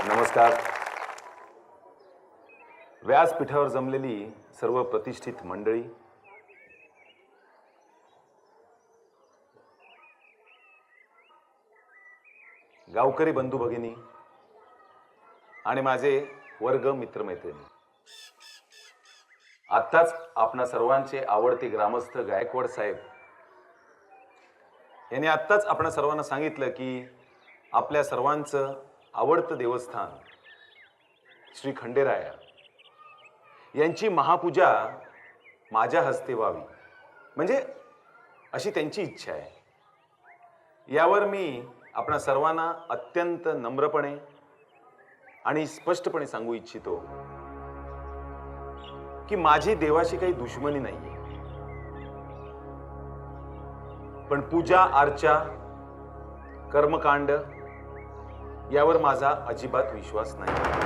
नमस्कार. व्यासपीठावर जमलेली सर्व प्रतिष्ठित मंडळी, गावकरी बंधू भगिनी आणि माझे वर्ग मित्रमैत्रिणी, आत्ताच आपणा सर्वांचे आवडते ग्रामस्थ गायकवाड साहेब यांनी आत्ताच आपणा सर्वांना सांगितलं की आपल्या सर्वांचं आवडतं देवस्थान श्री खंडेराया यांची महापूजा माझ्या हस्ते व्हावी, म्हणजे अशी त्यांची इच्छा आहे. यावर मी आपणा सर्वांना अत्यंत नम्रपणे आणि स्पष्टपणे सांगू इच्छितो की माझी देवाशी काही दुश्मनी नाहीये, पण पूजा अर्चा, कर्मकांड यावर माझा अजिबात विश्वास नाही.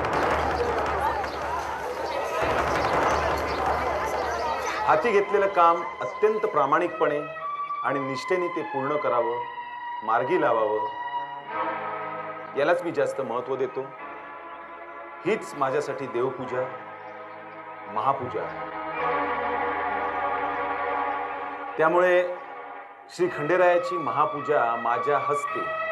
हाती घेतलेलं काम अत्यंत प्रामाणिकपणे आणि निष्ठेने ते पूर्ण करावं, मार्गी लावावं, यालाच मी जास्त महत्त्व देतो. हीच माझ्यासाठी देवपूजा, महापूजा आहे. त्यामुळे श्री खंडेरायाची महापूजा माझ्या हस्ते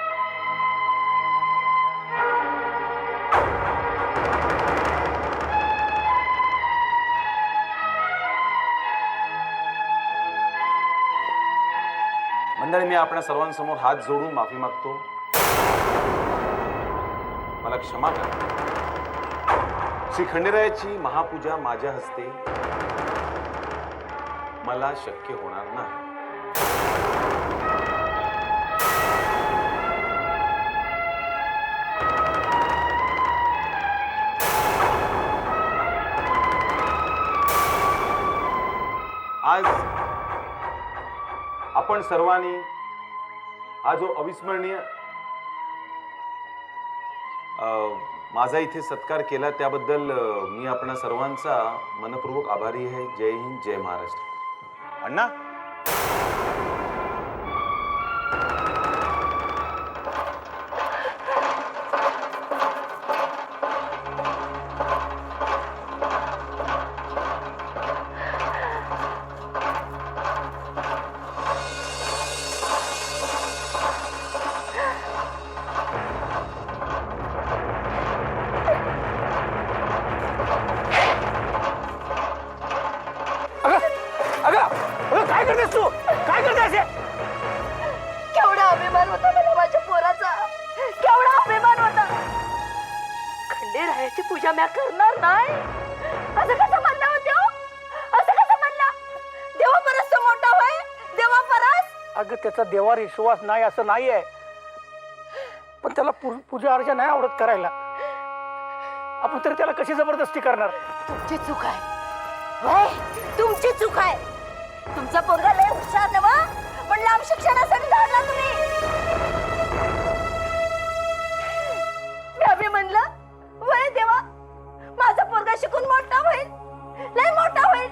मंडळी, मी आपल्या सर्वांसमोर हात जोडून माफी मागतो. मला क्षमा करा. श्री खंडेरायाची महापूजा माझ्या हस्ते मला शक्य होणार नाही. आज आपण सर्वांनी हा जो अविस्मरणीय माझा इथे सत्कार केला त्याबद्दल मी आपणा सर्वांचा मनपूर्वक आभारी आहे. जय हिंद, जय महाराष्ट्र. अण्णा, काय करतेस तू? काय करतेस? केवढा अभिमान होता मला माझ्या पोराचा, केवढा अभिमान होता. खंडेरायाची पूजा म्या करणार नाही असं कसं म्हणला होते? असं कसं म्हणला? देवा परस मोठा होय, देवा परस. अग अगं त्याचा देवावर विश्वास नाही असं नाही आहे, पण त्याला पूजा अर्चा नाही आवडत करायला. आपण तरी त्याला कशी जबरदस्ती करणार? तुमची चूक आहे वय, तुमची चूक आहे. तुमचा पोरगा लय हुशार ना वा, पण लांब शिक्षणासाठी धाडला तुम्ही. मी अभि म्हणलं वय देवा, माझा पोरगा शिकून मोठा होईल, लय मोठा होईल.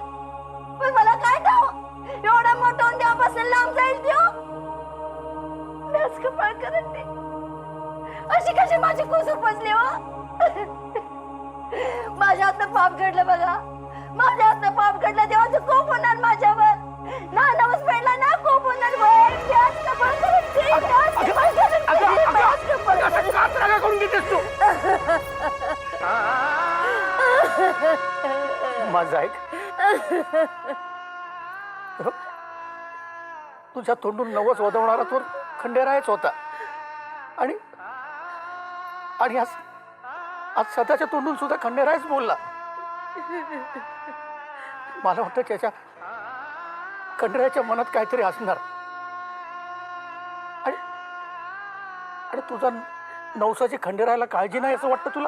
पण मला काय ठाव, एवढा मोठा होऊन देवापासून लांब जाईल देव. मॅच कपाळ करत नाही, अशी कशी माझी कुस उपजली हो. माझ्या हातनं पाप घडलं बघा, माझ्या हातनं पाप घडलं. देवाचं कोप होणार माझ्यावर, ना नवस पेडला ना कोप होणार. मॅच कपाळ करत नाही, मॅच कपाळ करत नाही, मॅच कपाळ करत नाही. का त्रागा करून घेतेस तू? माझं ऐक, तुझ्या तोंडून नवस वधवणारा तो खंडेरायच होता, आणि आज सध्याच्या तोंडून सुद्धा खंडेरायच बोलला. मला वाटतं त्याच्या खंडेरायच्या मनात काहीतरी असणार, आणि तुझा नवसाची खंडेरायला काळजी नाही असं वाटतं तुला?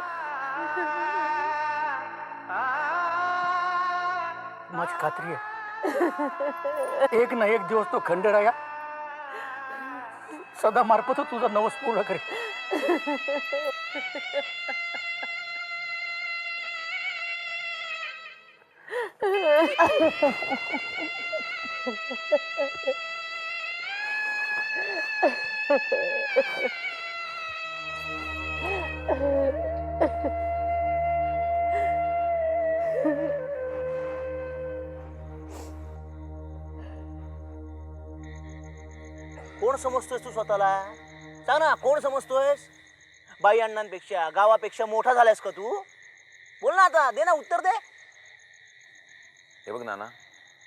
माझी खात्री आहे, एक ना एक दिवस तो खंडेराया सदा मार्फत तुझा नवस पूर्ण करेल. कोण समजतोयस तू स्वतःला? सांग ना, कोण समजतोयस? बाई अण्णांपेक्षा गावापेक्षा मोठा झालायस का तू? बोल ना आता, दे ना उत्तर दे. हे बघ नाना,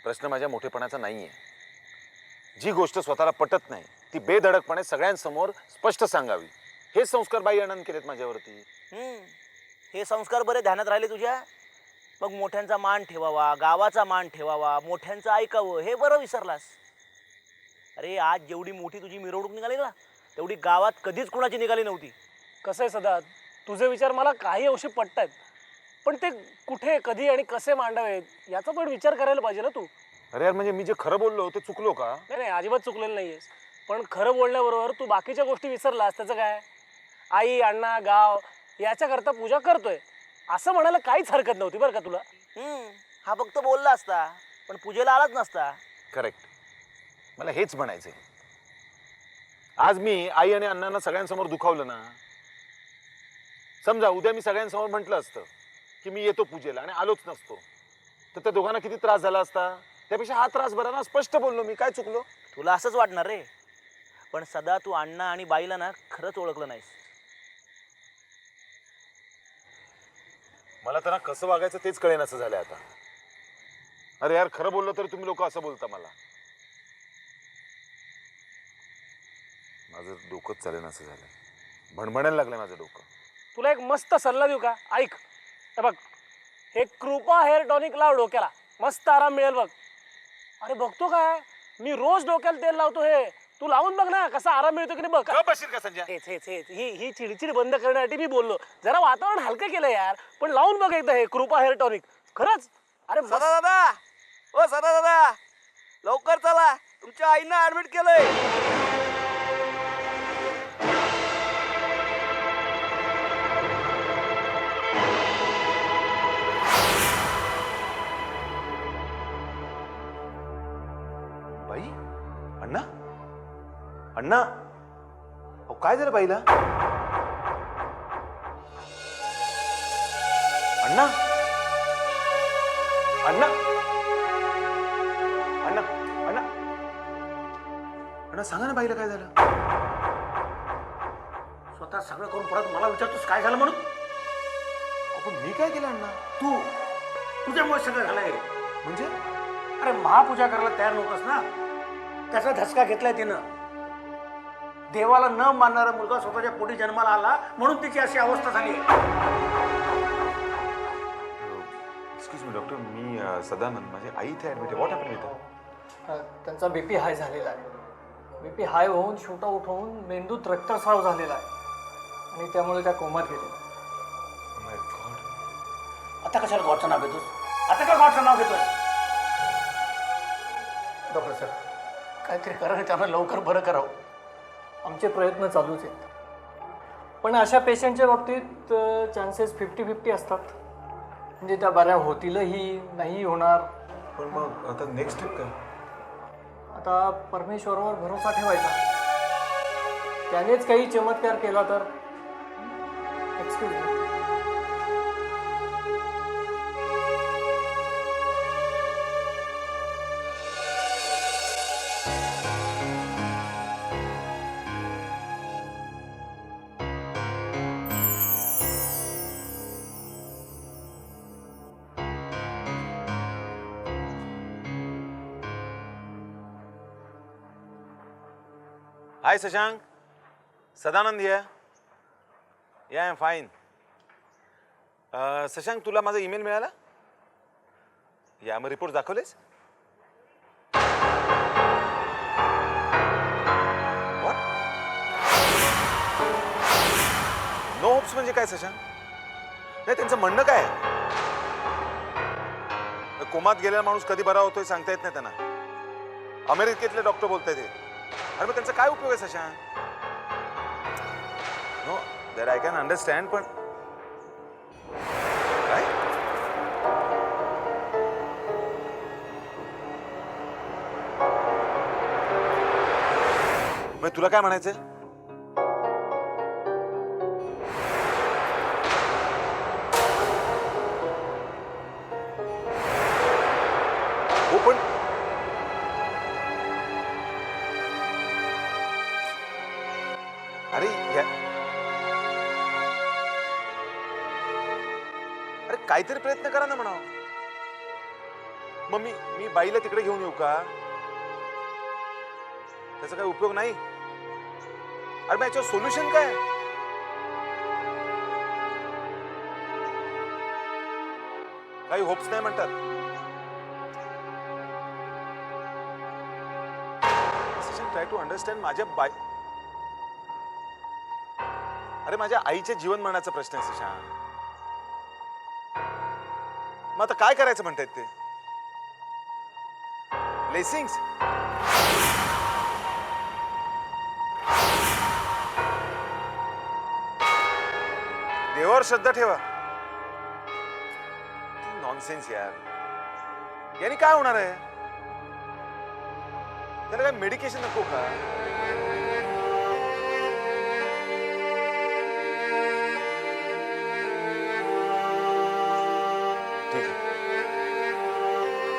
प्रश्न माझ्या मोठेपणाचा नाहीये. जी गोष्ट स्वतःला पटत नाही ती बेधडकपणे सगळ्यांसमोर स्पष्ट सांगावी, हे संस्कार बाई अण्णांनी केलेत माझ्यावरती. हे संस्कार बरे ध्यानात राहिले तुझ्या? मग मोठ्यांचा मान ठेवावा, गावाचा मान ठेवावा, मोठ्यांचं ऐकावं हे बरं विसरलास. अरे आज जेवढी मोठी तुझी मिरवणूक निघाली ना, तेवढी गावात कधीच कुणाची निघाली नव्हती. कसं आहे सदा, तुझे विचार मला काही अंशी पटतायत, पण ते कुठे कधी आणि कसे मांडावेत याचा पण विचार करायला पाहिजे ना तू. अरे यार, म्हणजे मी जे खरं बोललो ते चुकलो का? नाही, अजिबात चुकलेलं नाहीयेस, पण खरं बोलण्याबरोबर तू बाकीच्या गोष्टी विसरलास त्याचं काय? आई, अण्णा, गाव याच्याकरता पूजा करतोय असं म्हणायला काहीच हरकत नव्हती बरं का तुला. हा फक्त बोलला असता, पण पूजेला आलाच नसता. करेक्ट, मला हेच म्हणायचंय. आज मी आई आणि अण्णांना सगळ्यांसमोर दुखावलं ना. समजा उद्या मी सगळ्यांसमोर म्हटलं असतं की मी येतो पूजेला आणि आलोच नसतो, तर त्या दोघांना किती त्रास झाला असता. त्यापेक्षा हा त्रास बरा ना, स्पष्ट बोललो मी. काय चुकलो? तुला असंच वाटणार रे, पण सदा तू अण्णा आणि बाईला ना खरंच ओळखलं नाहीस. मला तर ना कसं वागायचं तेच कळेन असं झालंय आता. अरे यार, खरं बोललो तर तुम्ही लोक असं बोलता मला. माझं डोकंच चालेल असं झालंय, भणभणायला लागलंय माझं डोकं. तुला एक मस्त सल्ला देऊ का? ऐक, हे बघ, हे कृपा हेअर टॉनिक लाव डोक्याला, मस्त आराम मिळेल बघ. अरे बघतो काय, मी रोज डोक्याला तेल लावतो, हे तू लावून बघ ना कसा आराम मिळतो की नाही बघ. बशीर का संजय? हेच ही चिडचिड बंद करण्यासाठी मी बोललो. जरा वातावरण हलकं केलं यार, पण लावून बघ एकदा हे कृपा हेअर टॉनिक, खरंच. अरे सदा दादा, ओ सदा दादा, लवकर चला, तुमच्या आईनं ऍडमिट केलंय. बाई, अण्णा, अण्णा, अहो काय झालं बाईला? अण्णा, अण्णा, अण्णा, अण्णा, अण्णा सांगा ना बाईला काय झालं? स्वतः सगळं करून परत मला विचारतोस काय झालं म्हणून? आपण मी काय केलं अण्णा? तुझ्यामुळे सगळं झालंय. म्हणजे? अरे महापूजा करायला तयार नव्हतास ना, त्याचा धसका घेतलाय तिनं. देवाला न मानणारा मुलगा स्वतःच्या पोटी जन्माला आला म्हणून तिची अशी अवस्था झाली. एक्सक्यूज मी डॉक्टर, मी सदानंद, माझी आई इथे ऍडमिट आहे. What happen with her? त्यांचा BP हाय झालेला आहे. बीपी हाय होऊन शूटआउट होऊन मेंदूत रक्तस्राव झालेला आहे आणि त्यामुळे त्या कोमात गेलेल्या. आता कशाला गॉडचं नाव घेतोस? आता का गॉडचं नाव घेतोस? डॉक्टर साहेब, काहीतरी करा, त्यामुळे लवकर बरं करावं. आमचे प्रयत्न चालूच आहेत, पण अशा पेशंटच्या बाबतीत चान्सेस 50-50 असतात. म्हणजे त्या बऱ्या होतीलही, नाही होणार. पण मग आता नेक्स्ट स्टेप काय? आता परमेश्वरावर भरोसा ठेवायचा. त्यानेच काही चमत्कार केला तर. Excuse me. Hi Shashank, Sadanand या आय एम फाईन. शशांक, तुला माझा ईमेल मिळाला? या मग रिपोर्ट दाखवलेस? व्हॉट? नो होप्स म्हणजे काय शशांक? नाही, त्यांचं म्हणणं काय आहे? कोमात गेलेला माणूस कधी बरा होतोय सांगता येत नाही त्यांना. अमेरिकेतले डॉक्टर बोलताय ते. अरे मग त्यांचा काय उपयोग आहे Shashank? Know that I can understand, पण काय? मग तुला काय म्हणायचं? हो पण अरे अरे काहीतरी प्रयत्न करा ना म्हणावं. मग मी बाईला तिकडे घेऊन येऊ का? त्याचा काही उपयोग नाही. अरे मग याच्यावर सोल्युशन काय? काही होप्स नाही म्हणतात. Try to understand. अरे माझ्या आईच्या जीवन मरणाचा प्रश्न आहे शशांक. मग आता काय करायचं म्हणतायत ते? ब्लेसिंग्स? देवावर श्रद्धा ठेवा. नॉनसेन्स यार. याने काय होणार आहे? त्याला काय मेडिकेशन नको का? ठीक आहे.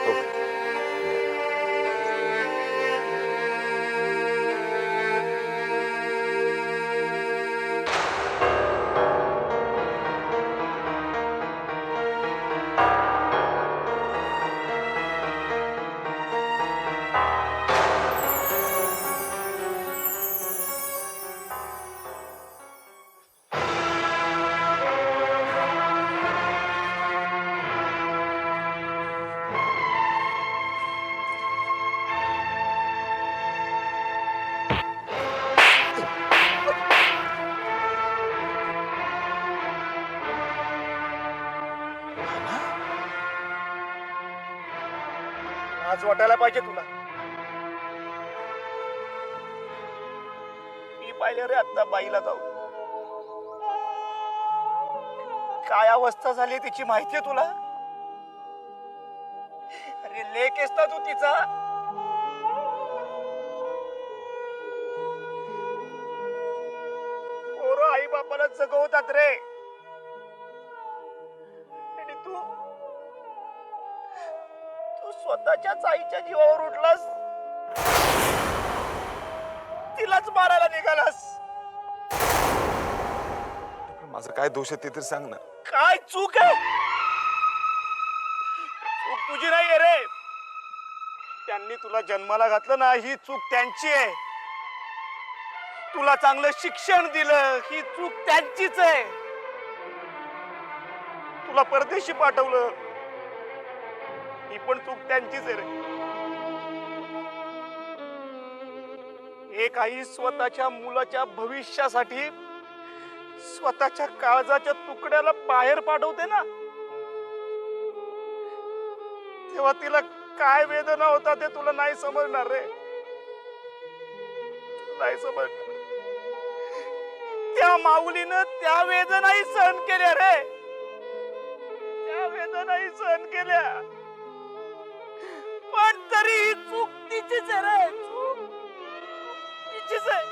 ओके. आज वाटायला पाहिजे तुला. मी पाहिले रे आता बाईला जाऊ. काय अवस्था झाली तिची माहितीये तुला? अरे लेक आहेस ना तू तिचा. पोरं आई बापाला जगवतात रे. आणि तू स्वतःच्याच आईच्या जीवावर उठलास. तिलाच मारायला निघालास. माझं काय दोष आहे ते तर सांग ना. काय चूक आहे? चूक तुझी नाही रे. त्यांनी तुला जन्माला घातलं ना, ही चूक त्यांची आहे. तुला चांगलं शिक्षण दिलं, ही चूक त्यांचीच आहे. तुला परदेशी पाठवलं, ही पण चूक त्यांचीच आहे रे. एक आई स्वतःच्या मुलाच्या भविष्यासाठी स्वतःच्या काळजाच्या तुकड्याला बाहेर पाठवते ना, तेव्हा तिला काय वेदना होता ते तुला नाही समजणार रे, नाही समजणार. त्या माऊलीनं त्या वेदनाही सहन केल्या रे, त्या वेदनाही सहन केल्या, पण तरी ही चूक तिचीच आहे रे, चूक तिचीच आहे.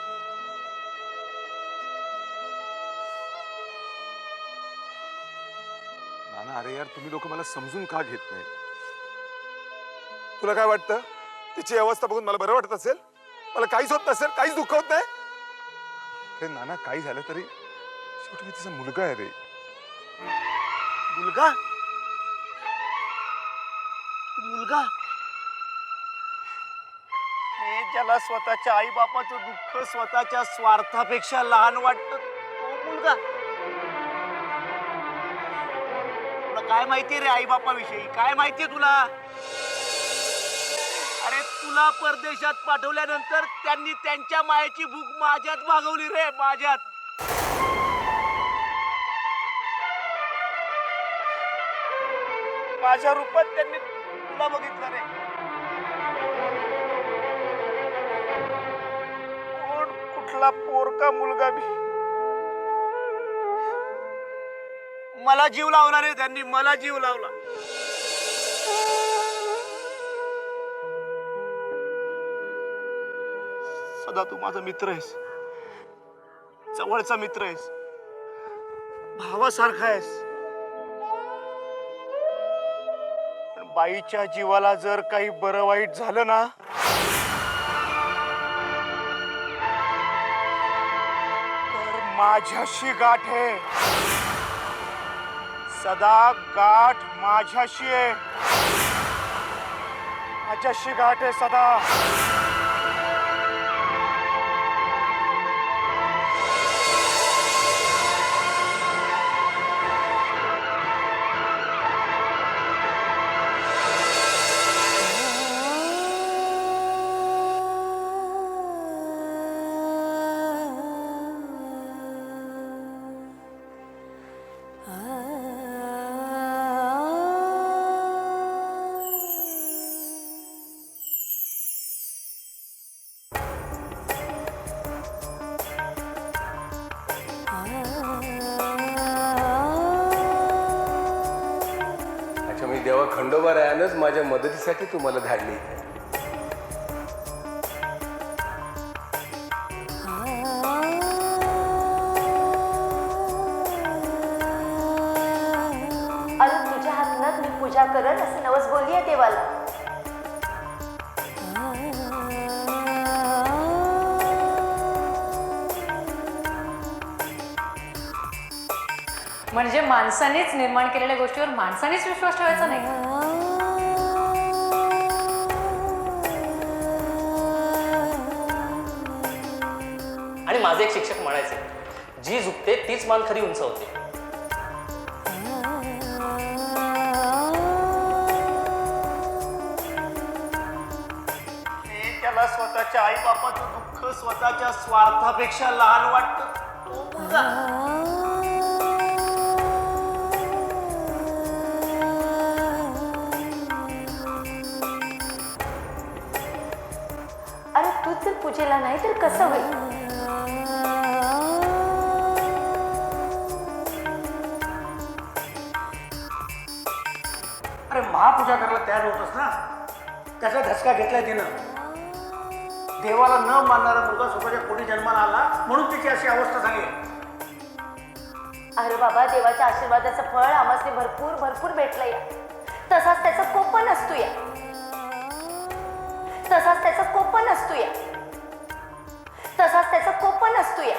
नाना अरे यार तुम्ही लोक मला समजून का घेत नाही? तुला काय वाटतं तिची अवस्था बघून मला बरं वाटत असेल? मला काहीच होत नसेल, काहीच दुःख होत नाही. अरे नाना काही झालं तरी शेवटी मी तिचा मुलगा आहे रे. मुलगा? मुलगा? हे ज्याला स्वतःच्या आई बापाचं दुःख स्वतःच्या स्वार्थापेक्षा लहान वाटतं तो मुलगा. तुला काय माहितीये रे आई बापाविषयी? काय माहितीये तुला? अरे तुला परदेशात पाठवल्यानंतर त्यांनी त्यांच्या मायेची भूक माझ्यात भागवली रे, माझ्यात. माझ्या रूपात त्यांनी तुला बघितलं रे. कोण कुठला पोरका मुलगा मी? मला जीव लावला रे त्यांनी, मला जीव लावला. सदा तू माझा मित्र आहेस, जवळचा मित्र आहेस, भावासारखा आहेस. पण बाईच्या जीवाला जर काही बरं वाईट झालं ना, तर माझ्याशी गाठ आहे. सदा गाठ माझ्याशी आहे, माझ्याशी गाठ आहे सदा. अच्छा मी देवा खंडोबा रायानंच माझ्या मदतीसाठी तुम्हाला धाडली. अरे तुझ्या हातनात मी पूजा करन असं नवस बोलली आहे देवाला. म्हणजे माणसानेच निर्माण केलेल्या गोष्टीवर माणसानेच विश्वास ठेवायचा नाही. आणि माझे एक शिक्षक म्हणायचे, जी झुकते तीच मान खरी उंचावते. त्याला स्वतःच्या आई बापाचं दुःख स्वतःच्या स्वार्थापेक्षा लहान वाटतं तो मुलगा. अरे तूच जर पूजेला नाही तर कसं होईल? अरे महापूजा करायला तयार होतोस ना, त्याचा धसका घेतलाय तिनं. देवाला न मानणारा मुलगा स्वतःच्या कोणी जन्माला आला म्हणून तिची अशी अवस्था झाली. अरे बाबा, देवाच्या आशीर्वादाचं फळ आम्हाला भरपूर भरपूर भेटलंय. तसाच त्याचा कोप पण असतो या, तसाच त्याचा कोप पण असतो या, तसाच त्याचा कोप पण असतो या.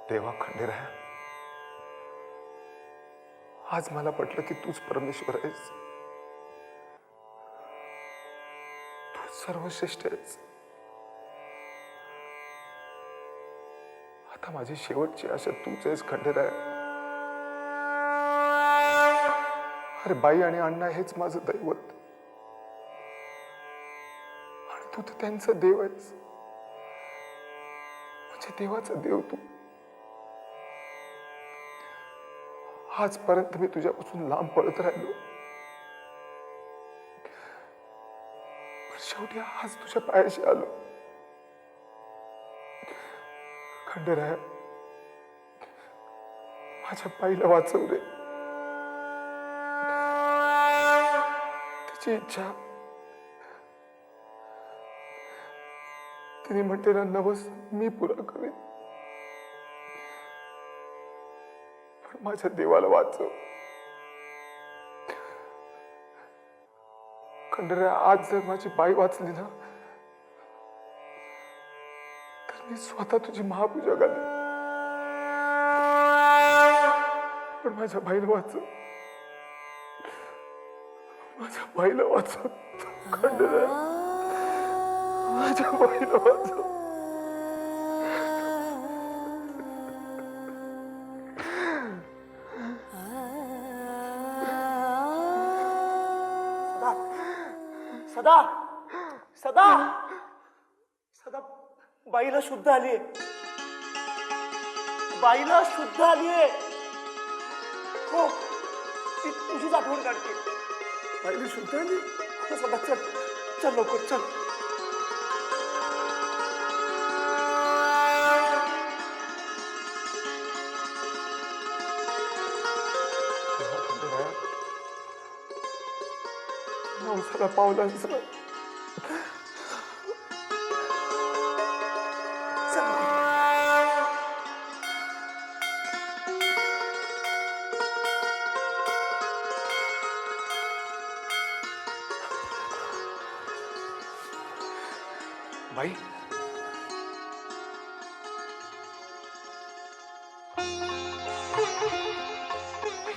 देवा खंडेराया, आज मला पटलं की तूच परमेश्वर आहेस, तूच सर्वश्रेष्ठ आहेस. आता माझी शेवटची आशा तूच आहेस खंडेराया. अरे बाई आणि अण्णा हेच माझं दैवत, आणि तू तर त्यांचा देव आहेस, म्हणजे देवाचा देव तू. आजपर्यंत मी तुझ्यापासून लांब पळत राहिलो, पण शेवटी आज तुझ्या पायाशी आलो. खंडेराया, माझ्या बाईला वाचव रे. तिची इच्छा, तिने म्हटलेला नवस मी पुरा करेन, पण माझ्या देवाला वाचव. खंडेराया, आज जर माझी बाई वाचली ना, तर मी स्वतः तुझी महापूजा घालेन, पण माझ्या बाईला वाचव, माझ्या बाईला वाचव. खंडेराया, माझ्या बाईला वाचव. सदा सदा सदा बाईला शुद्ध आलीये, बाईला शुद्ध आलीये. हो, ती तुझीच आठवण काढते. बाईला शुद्ध आली? हो सदा, चल चल लवकर चल. नवसाला पावला असं बाई.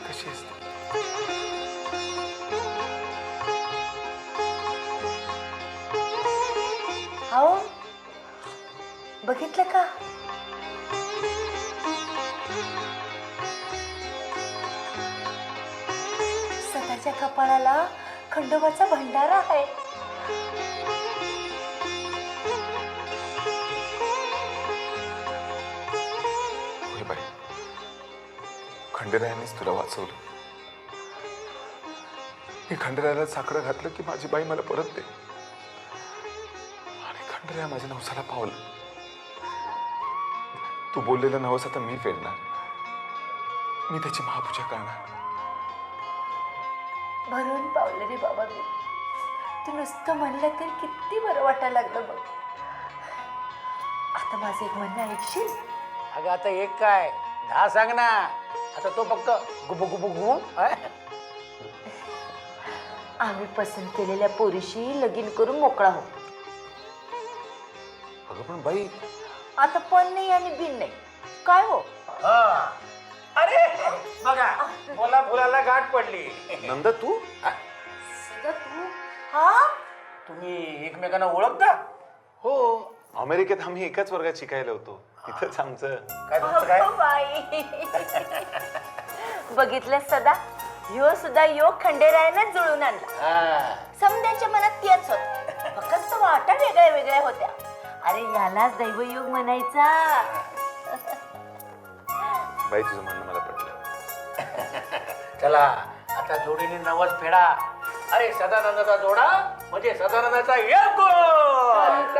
कशी आहेस तू? हो, बघितलं का? सदाच्या कपाळाला खंडोबाचा भंडारा आहे. होय बाई, खंडेरायानेच तुला वाचवलं. मी खंडेरायाला साकडं घातलं की माझी बाई मला परत दे, आणि खंडेराया माझ्या नवसाला पावलं. तू बोललेलं नवस आता मी फेडणार, मी त्याची महापूजा करणार. भरून पावलं रे बाबा मी. तू नुसतं म्हणलं तर किती बरं वाटायला लागलं बघ. आता माझं एक म्हणणं ऐकशील? अगं आता एक काय 10 सांग ना. आता तो फक्त गुबु गुबु गुबु. आम्ही पसंत केलेल्या पोरीशी लगीन करून मोकळा हो. अगं पण बाई, आता पण नाही आणि बिन नाही, काय हो? अरे बघा, बोला फुलाला गाठ पडली. नंद तू सदा तू? हा, तुम्ही एकमेकांना ओळखता? हो, अमेरिकेत आम्ही एकाच वर्गात शिकायला होतो. इथंच आमचं काय तुमचं काय? अगं बाई. बघितलं सदा, ह्यो सुद्धा योग खंडेरायानं जुळून आणला. समद्यांच्या मनात तेच होत, फक्त वाटा वेगळ्या वेगळ्या होत्या. अरे यालाच दैवयोग म्हणायचा. बाई, तुझं म्हणणं मला पटलं. चला आता जोडीने नवस फेडा. अरे सदानंदाचा जोडा म्हणजे सदानंदाचा यश.